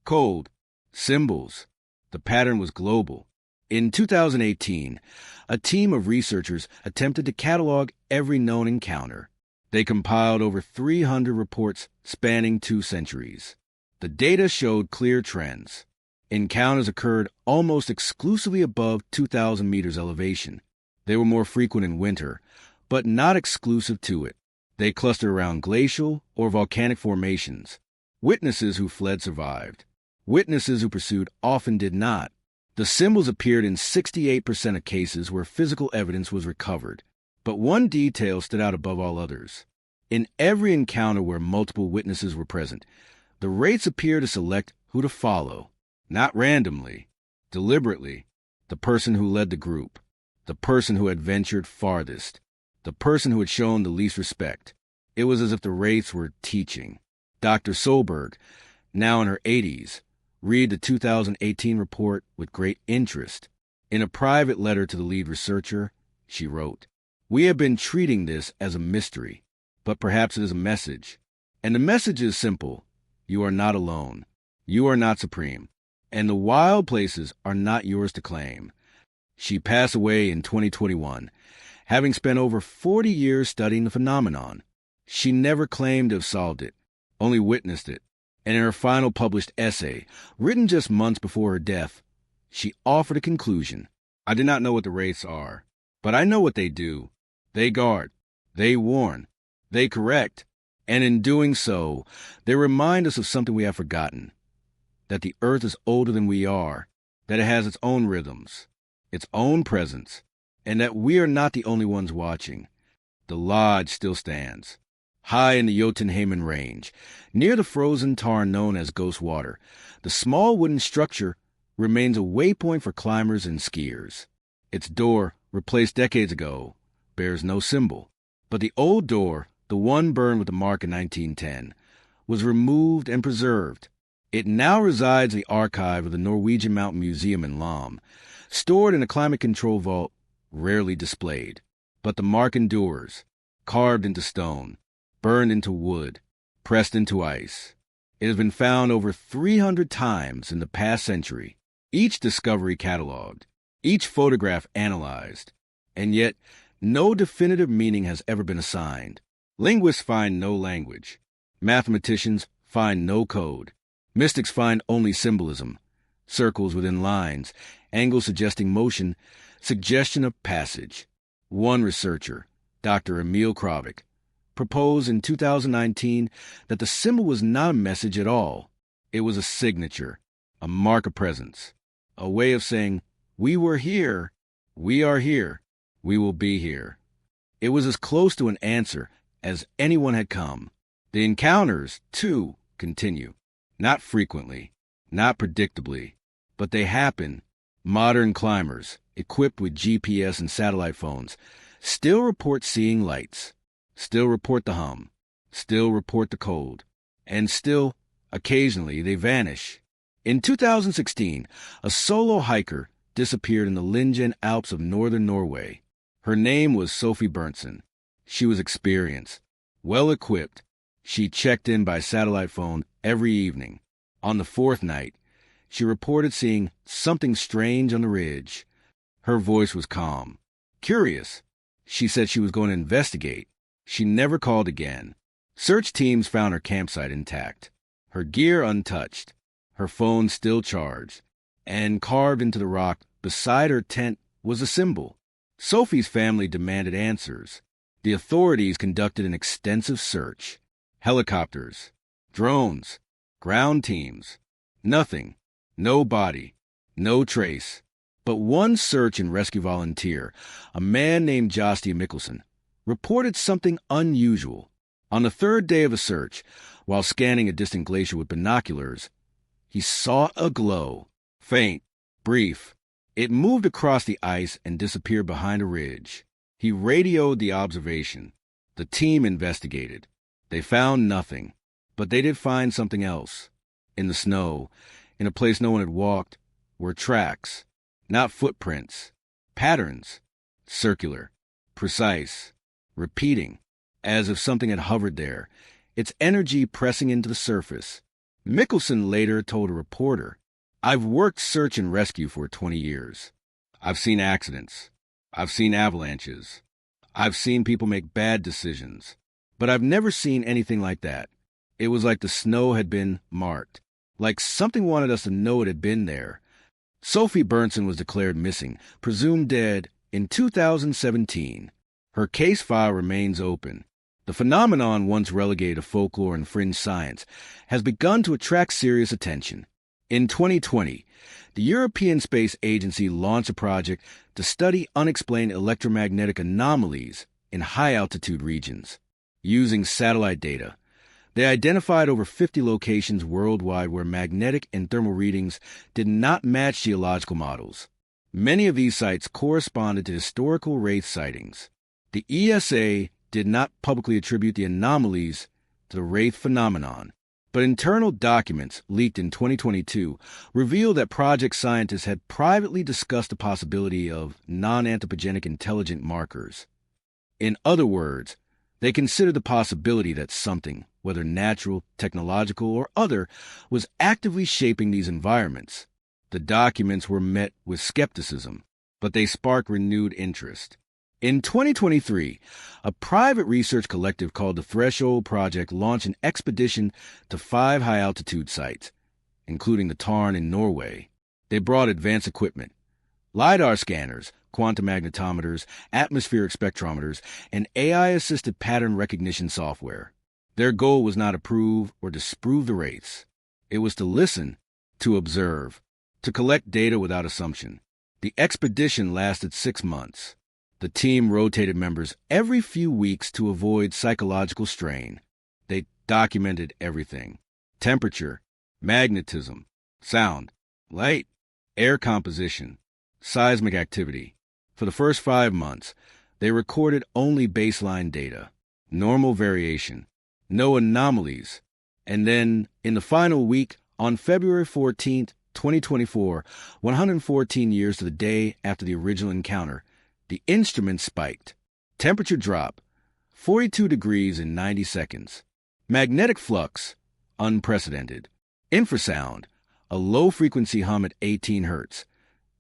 Speaker 1: Cold. Symbols. The pattern was global. In 2018, a team of researchers attempted to catalog every known encounter. They compiled over 300 reports spanning 2 centuries. The data showed clear trends. Encounters occurred almost exclusively above 2,000 meters elevation. They were more frequent in winter, but not exclusive to it. They cluster around glacial or volcanic formations. Witnesses who fled survived. Witnesses who pursued often did not. The symbols appeared in 68% of cases where physical evidence was recovered. But one detail stood out above all others. In every encounter where multiple witnesses were present, the wraiths appear to select who to follow, not randomly, deliberately. The person who led the group, the person who had ventured farthest, the person who had shown the least respect. It was as if the wraiths were teaching. Dr. Solberg, now in her 80s, read the 2018 report with great interest. In a private letter to the lead researcher, she wrote, "We have been treating this as a mystery, but perhaps it is a message. And the message is simple. You are not alone. You are not supreme. And the wild places are not yours to claim." She passed away in 2021, having spent over 40 years studying the phenomenon. She never claimed to have solved it, only witnessed it. And in her final published essay, written just months before her death, she offered a conclusion. "I do not know what the wraiths are, but I know what they do. They guard, they warn, they correct, and in doing so, they remind us of something we have forgotten, that the earth is older than we are, that it has its own rhythms, its own presence, and that we are not the only ones watching." The lodge still stands, high in the Jotunheimen Range, near the frozen tarn known as Ghost Water. The small wooden structure remains a waypoint for climbers and skiers. Its door, replaced decades ago, bears no symbol. But the old door, the one burned with the mark in 1910, was removed and preserved. It now resides in the archive of the Norwegian Mountain Museum in Lam, stored in a climate control vault, rarely displayed. But the mark endures, carved into stone, burned into wood, pressed into ice. It has been found over 300 times in the past century, each discovery cataloged, each photograph analyzed, and yet no definitive meaning has ever been assigned. Linguists find no language. Mathematicians find no code. Mystics find only symbolism, circles within lines, angles suggesting motion, suggestion of passage. One researcher, Dr. Emil Kravik, proposed in 2019 that the symbol was not a message at all. It was a signature, a mark of presence, a way of saying, "We were here, we are here, we will be here." It was as close to an answer as anyone had come. The encounters, too, continue. Not frequently, not predictably, but they happen. Modern climbers, equipped with GPS and satellite phones, still report seeing lights, still report the hum, still report the cold, and still, occasionally, they vanish. In 2016, a solo hiker disappeared in the Lingen Alps of northern Norway. Her name was Sophie Berntsen. She was experienced, well-equipped. She checked in by satellite phone every evening. On the fourth night, she reported seeing something strange on the ridge. Her voice was calm, curious. She said she was going to investigate. She never called again. Search teams found her campsite intact, her gear untouched, her phone still charged, and carved into the rock beside her tent was a symbol. Sophie's family demanded answers. The authorities conducted an extensive search. Helicopters, drones, ground teams. Nothing. No body. No trace. But one search and rescue volunteer, a man named Josti Mikkelsen, reported something unusual. On the third day of the search, while scanning a distant glacier with binoculars, he saw a glow. Faint, brief. It moved across the ice and disappeared behind a ridge. He radioed the observation. The team investigated. They found nothing, but they did find something else. In the snow, in a place no one had walked, were tracks, not footprints, patterns, circular, precise, repeating, as if something had hovered there, its energy pressing into the surface. Mikkelsen later told a reporter, "I've worked search and rescue for 20 years. I've seen accidents. I've seen avalanches. I've seen people make bad decisions. But I've never seen anything like that. It was like the snow had been marked, like something wanted us to know it had been there." Sophie Berntsen was declared missing, presumed dead, in 2017. Her case file remains open. The phenomenon, once relegated to folklore and fringe science, has begun to attract serious attention. In 2020, the European Space Agency launched a project to study unexplained electromagnetic anomalies in high-altitude regions. Using satellite data, they identified over 50 locations worldwide where magnetic and thermal readings did not match geological models. Many of these sites corresponded to historical Wraith sightings. The ESA did not publicly attribute the anomalies to the Wraith phenomenon, but internal documents leaked in 2022 revealed that project scientists had privately discussed the possibility of non-anthropogenic intelligent markers. In other words, they considered the possibility that something, whether natural, technological, or other, was actively shaping these environments. The documents were met with skepticism, but they sparked renewed interest. In 2023, a private research collective called the Threshold Project launched an expedition to 5 high-altitude sites, including the Tarn in Norway. They brought advanced equipment, LiDAR scanners, quantum magnetometers, atmospheric spectrometers, and AI-assisted pattern recognition software. Their goal was not to prove or disprove the Wraiths. It was to listen, to observe, to collect data without assumption. The expedition lasted 6 months. The team rotated members every few weeks to avoid psychological strain. They documented everything: temperature, magnetism, sound, light, air composition, seismic activity. For the first 5 months, they recorded only baseline data, normal variation, no anomalies. And then, in the final week, on February 14th, 2024, 114 years to the day after the original encounter, the instrument spiked. Temperature drop, 42 degrees in 90 seconds. Magnetic flux, unprecedented. Infrasound, a low-frequency hum at 18 hertz,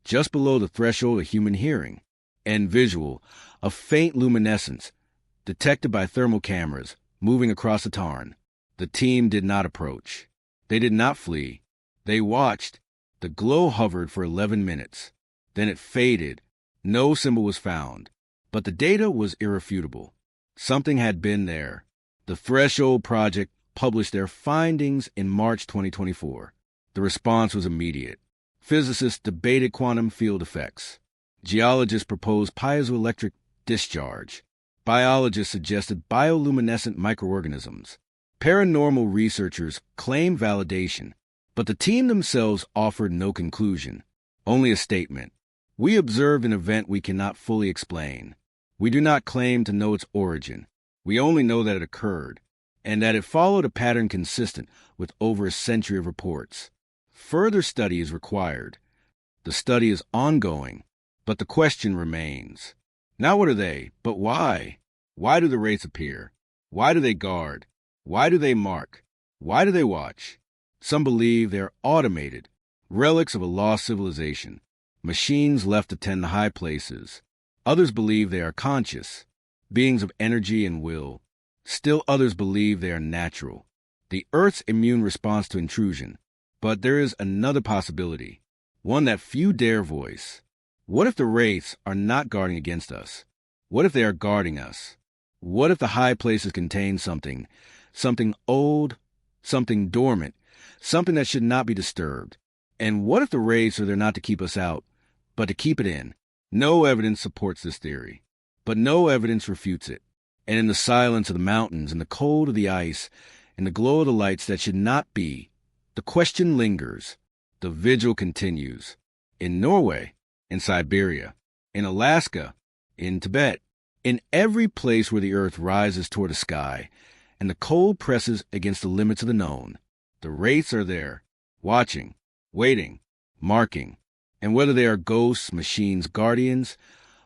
Speaker 1: just below the threshold of human hearing. And visual, a faint luminescence, detected by thermal cameras, moving across the Tarn. The team did not approach. They did not flee. They watched. The glow hovered for 11 minutes. Then it faded. No symbol was found, but the data was irrefutable. Something had been there. The Threshold Project published their findings in March 2024. The response was immediate. Physicists debated quantum field effects. Geologists proposed piezoelectric discharge. Biologists suggested bioluminescent microorganisms. Paranormal researchers claimed validation, but the team themselves offered no conclusion, only a statement. We observed an event we cannot fully explain. We do not claim to know its origin. We only know that it occurred, and that it followed a pattern consistent with over a century of reports. Further study is required. The study is ongoing, but the question remains. Not what are they, but why? Why do the Wraiths appear? Why do they guard? Why do they mark? Why do they watch? Some believe they are automated, relics of a lost civilization. Machines left to tend the high places. Others believe they are conscious, beings of energy and will. Still others believe they are natural, the Earth's immune response to intrusion. But there is another possibility, one that few dare voice. What if the Wraiths are not guarding against us? What if they are guarding us? What if the high places contain something old, something dormant, something that should not be disturbed? And what if the Wraiths are there not to keep us out, but to keep it in? No evidence supports this theory, but no evidence refutes it. And in the silence of the mountains, in the cold of the ice, in the glow of the lights that should not be, the question lingers. The vigil continues. In Norway, in Siberia, in Alaska, in Tibet, in every place where the earth rises toward the sky, and the cold presses against the limits of the known, the Wraiths are there, watching, waiting, marking. And whether they are ghosts, machines, guardians,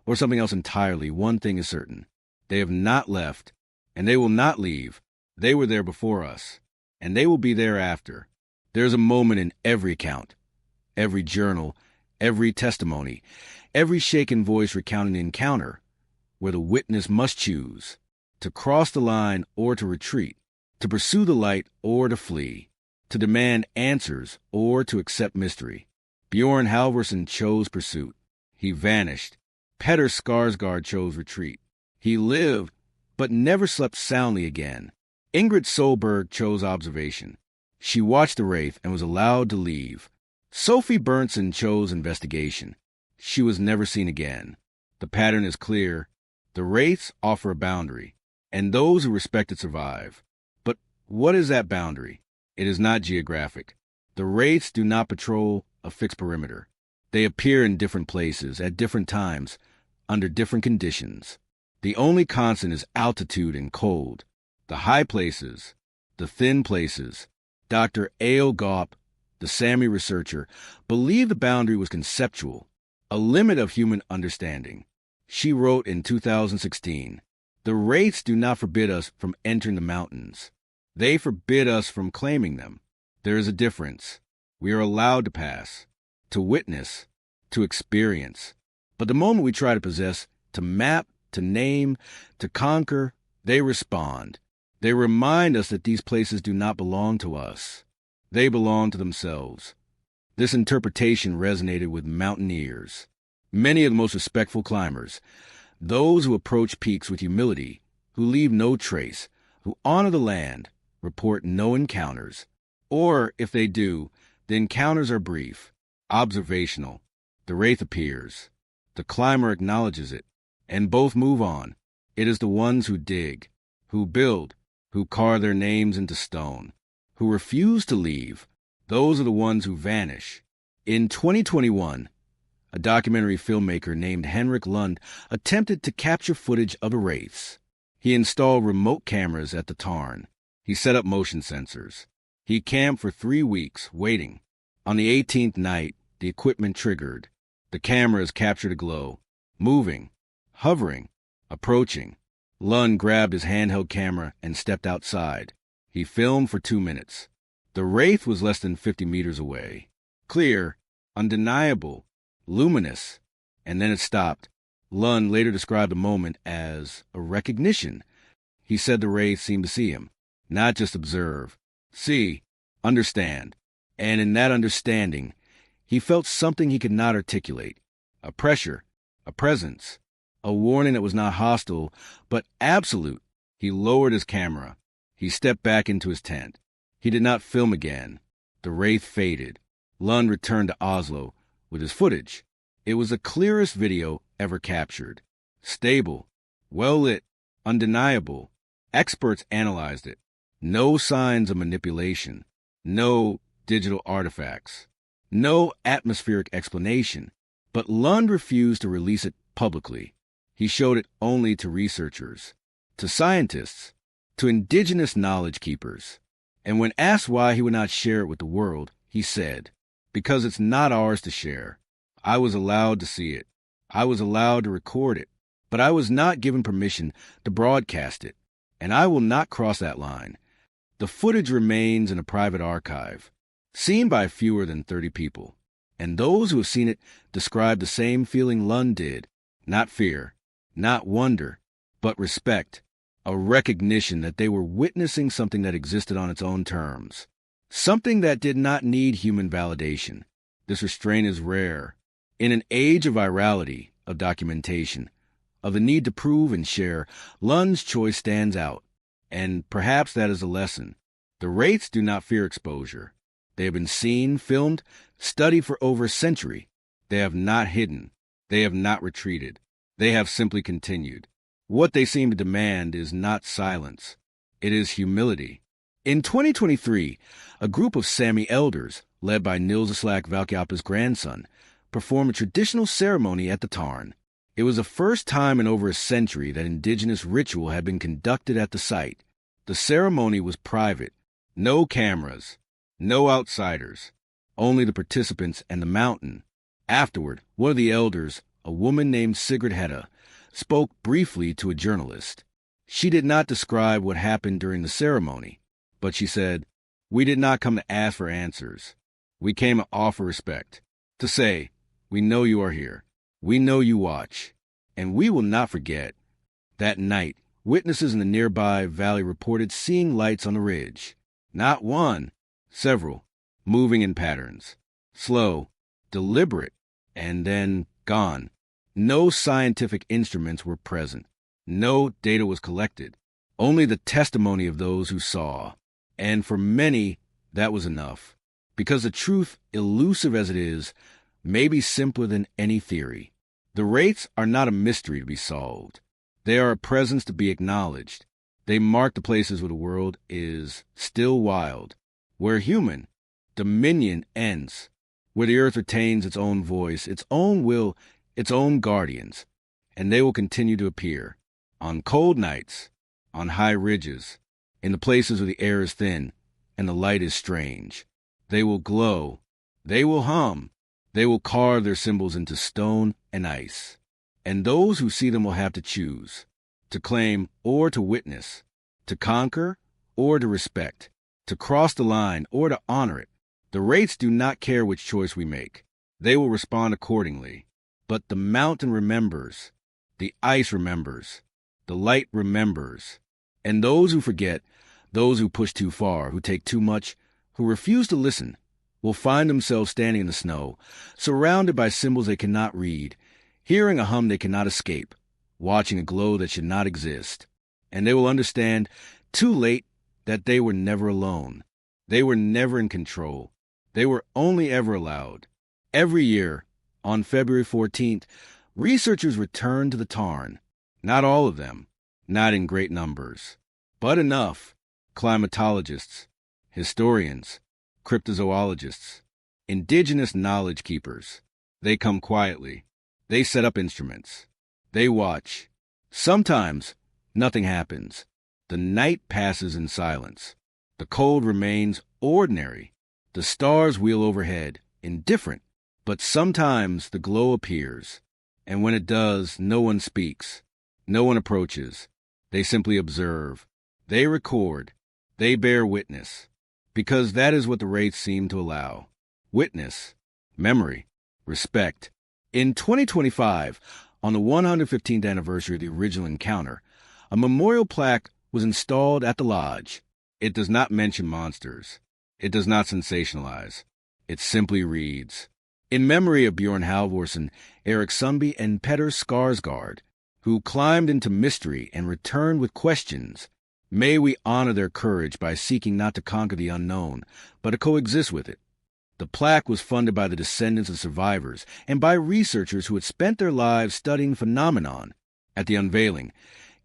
Speaker 1: or something else entirely, one thing is certain. They have not left, and they will not leave. They were there before us, and they will be there after. There is a moment in every account, every journal, every testimony, every shaken voice recounting the encounter, where the witness must choose to cross the line or to retreat, to pursue the light or to flee, to demand answers or to accept mystery. Bjorn Halvorsen chose pursuit. He vanished. Petter Skarsgård chose retreat. He lived, but never slept soundly again. Ingrid Solberg chose observation. She watched the wraith and was allowed to leave. Sophie Bernson chose investigation. She was never seen again. The pattern is clear. The wraiths offer a boundary, and those who respect it survive. But what is that boundary? It is not geographic. The wraiths do not patrol a fixed perimeter. They appear in different places, at different times, under different conditions. The only constant is altitude and cold. The high places, the thin places. Dr. A.O. Gaup, the Sami researcher, believed the boundary was conceptual, a limit of human understanding. She wrote in 2016, "The wraiths do not forbid us from entering the mountains. They forbid us from claiming them. There is a difference. We are allowed to pass, to witness, to experience. But the moment we try to possess, to map, to name, to conquer, they respond. They remind us that these places do not belong to us. They belong to themselves." This interpretation resonated with mountaineers, many of the most respectful climbers, those who approach peaks with humility, who leave no trace, who honor the land, report no encounters. Or, if they do, the encounters are brief, observational. The wraith appears. The climber acknowledges it, and both move on. It is the ones who dig, who build, who carve their names into stone, who refuse to leave. Those are the ones who vanish. In 2021, a documentary filmmaker named Henrik Lund attempted to capture footage of the wraiths. He installed remote cameras at the tarn. He set up motion sensors. He camped for 3 weeks, waiting. On the 18th night, the equipment triggered. The cameras captured a glow, moving, hovering, approaching. Lund grabbed his handheld camera and stepped outside. He filmed for 2 minutes. The wraith was less than 50 meters away. Clear, undeniable, luminous. And then it stopped. Lund later described the moment as a recognition. He said the wraith seemed to see him, not just observe. See, understand. And in that understanding, he felt something he could not articulate. A pressure, a presence, a warning that was not hostile, but absolute. He lowered his camera. He stepped back into his tent. He did not film again. The wraith faded. Lund returned to Oslo with his footage. It was the clearest video ever captured. Stable, well-lit, undeniable. Experts analyzed it. No signs of manipulation. No digital artifacts. No atmospheric explanation. But Lund refused to release it publicly. He showed it only to researchers, to scientists, to indigenous knowledge keepers. And when asked why he would not share it with the world, he said, "Because it's not ours to share. I was allowed to see it. I was allowed to record it. But I was not given permission to broadcast it. And I will not cross that line." The footage remains in a private archive, seen by fewer than 30 people. And those who have seen it describe the same feeling Lund did. Not fear, not wonder, but respect. A recognition that they were witnessing something that existed on its own terms. Something that did not need human validation. This restraint is rare. In an age of virality, of documentation, of the need to prove and share, Lund's choice stands out. And perhaps that is a lesson. The wraiths do not fear exposure. They have been seen, filmed, studied for over a century. They have not hidden. They have not retreated. They have simply continued. What they seem to demand is not silence. It is humility. In 2023, a group of Sami elders, led by Nilsislak Valkeappa's grandson, performed a traditional ceremony at the tarn. It was the first time in over a century that indigenous ritual had been conducted at the site. The ceremony was private. No cameras. No outsiders. Only the participants and the mountain. Afterward, one of the elders, a woman named Sigrid Hedda, spoke briefly to a journalist. She did not describe what happened during the ceremony, but she said, "We did not come to ask for answers. We came to offer respect, to say, we know you are here. We know you watch, and we will not forget." That night, witnesses in the nearby valley reported seeing lights on the ridge. Not one, several, moving in patterns. Slow, deliberate, and then gone. No scientific instruments were present. No data was collected, only the testimony of those who saw. And for many, that was enough, because the truth, elusive as it is, may be simpler than any theory. The wraiths are not a mystery to be solved. They are a presence to be acknowledged. They mark the places where the world is still wild, where human dominion ends, where the earth retains its own voice, its own will, its own guardians. And they will continue to appear on cold nights, on high ridges, in the places where the air is thin and the light is strange. They will glow. They will hum. They will carve their symbols into stone and ice. And those who see them will have to choose, to claim or to witness, to conquer or to respect, to cross the line or to honor it. The wraiths do not care which choice we make. They will respond accordingly. But the mountain remembers. The ice remembers. The light remembers. And those who forget, those who push too far, who take too much, who refuse to listen, will find themselves standing in the snow, surrounded by symbols they cannot read, hearing a hum they cannot escape, watching a glow that should not exist. And they will understand, too late, that they were never alone. They were never in control. They were only ever allowed. Every year, on February 14th, researchers return to the tarn. Not all of them, not in great numbers, but enough. Climatologists, historians, cryptozoologists, indigenous knowledge keepers. They come quietly. They set up instruments. They watch. Sometimes nothing happens. The night passes in silence. The cold remains ordinary. The stars wheel overhead, indifferent. But sometimes the glow appears. And when it does, no one speaks. No one approaches. They simply observe. They record. They bear witness. Because that is what the wraiths seem to allow. Witness, memory, respect. In 2025, on the 115th anniversary of the original encounter, a memorial plaque was installed at the lodge. It does not mention monsters. It does not sensationalize. It simply reads, "In memory of Bjorn Halvorsen, Eric Sundby, and Petter Skarsgård, who climbed into mystery and returned with questions, may we honor their courage by seeking not to conquer the unknown, but to coexist with it." The plaque was funded by the descendants of survivors and by researchers who had spent their lives studying the phenomenon. At the unveiling,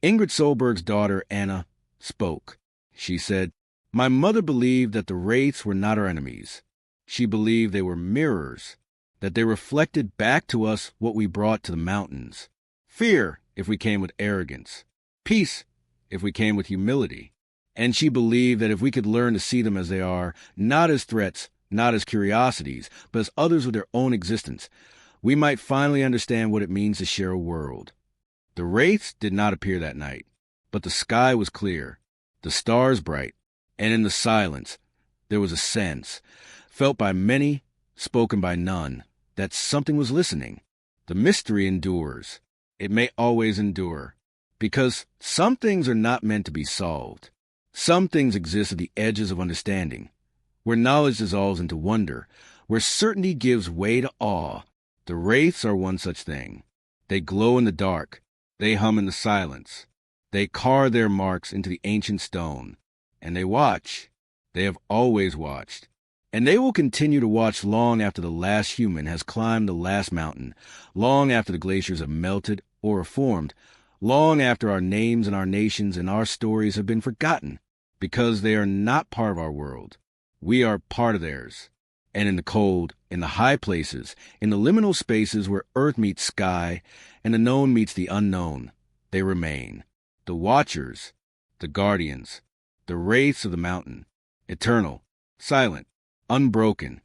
Speaker 1: Ingrid Solberg's daughter, Anna, spoke. She said, "My mother believed that the wraiths were not our enemies. She believed they were mirrors, that they reflected back to us what we brought to the mountains. Fear, if we came with arrogance. Peace, if we came with humility. And she believed that if we could learn to see them as they are, not as threats, not as curiosities, but as others with their own existence, we might finally understand what it means to share a world." The wraiths did not appear that night, but the sky was clear, the stars bright, and in the silence there was a sense, felt by many, spoken by none, that something was listening. The mystery endures. It may always endure, because some things are not meant to be solved. Some things exist at the edges of understanding, where knowledge dissolves into wonder, where certainty gives way to awe. The wraiths are one such thing. They glow in the dark. They hum in the silence. They carve their marks into the ancient stone. And they watch. They have always watched. And they will continue to watch long after the last human has climbed the last mountain, long after the glaciers have melted or reformed, long after our names and our nations and our stories have been forgotten, because they are not part of our world. We are part of theirs. And in the cold, in the high places, in the liminal spaces where earth meets sky and the known meets the unknown, they remain. The watchers, the guardians, the wraiths of the mountain, eternal, silent, unbroken,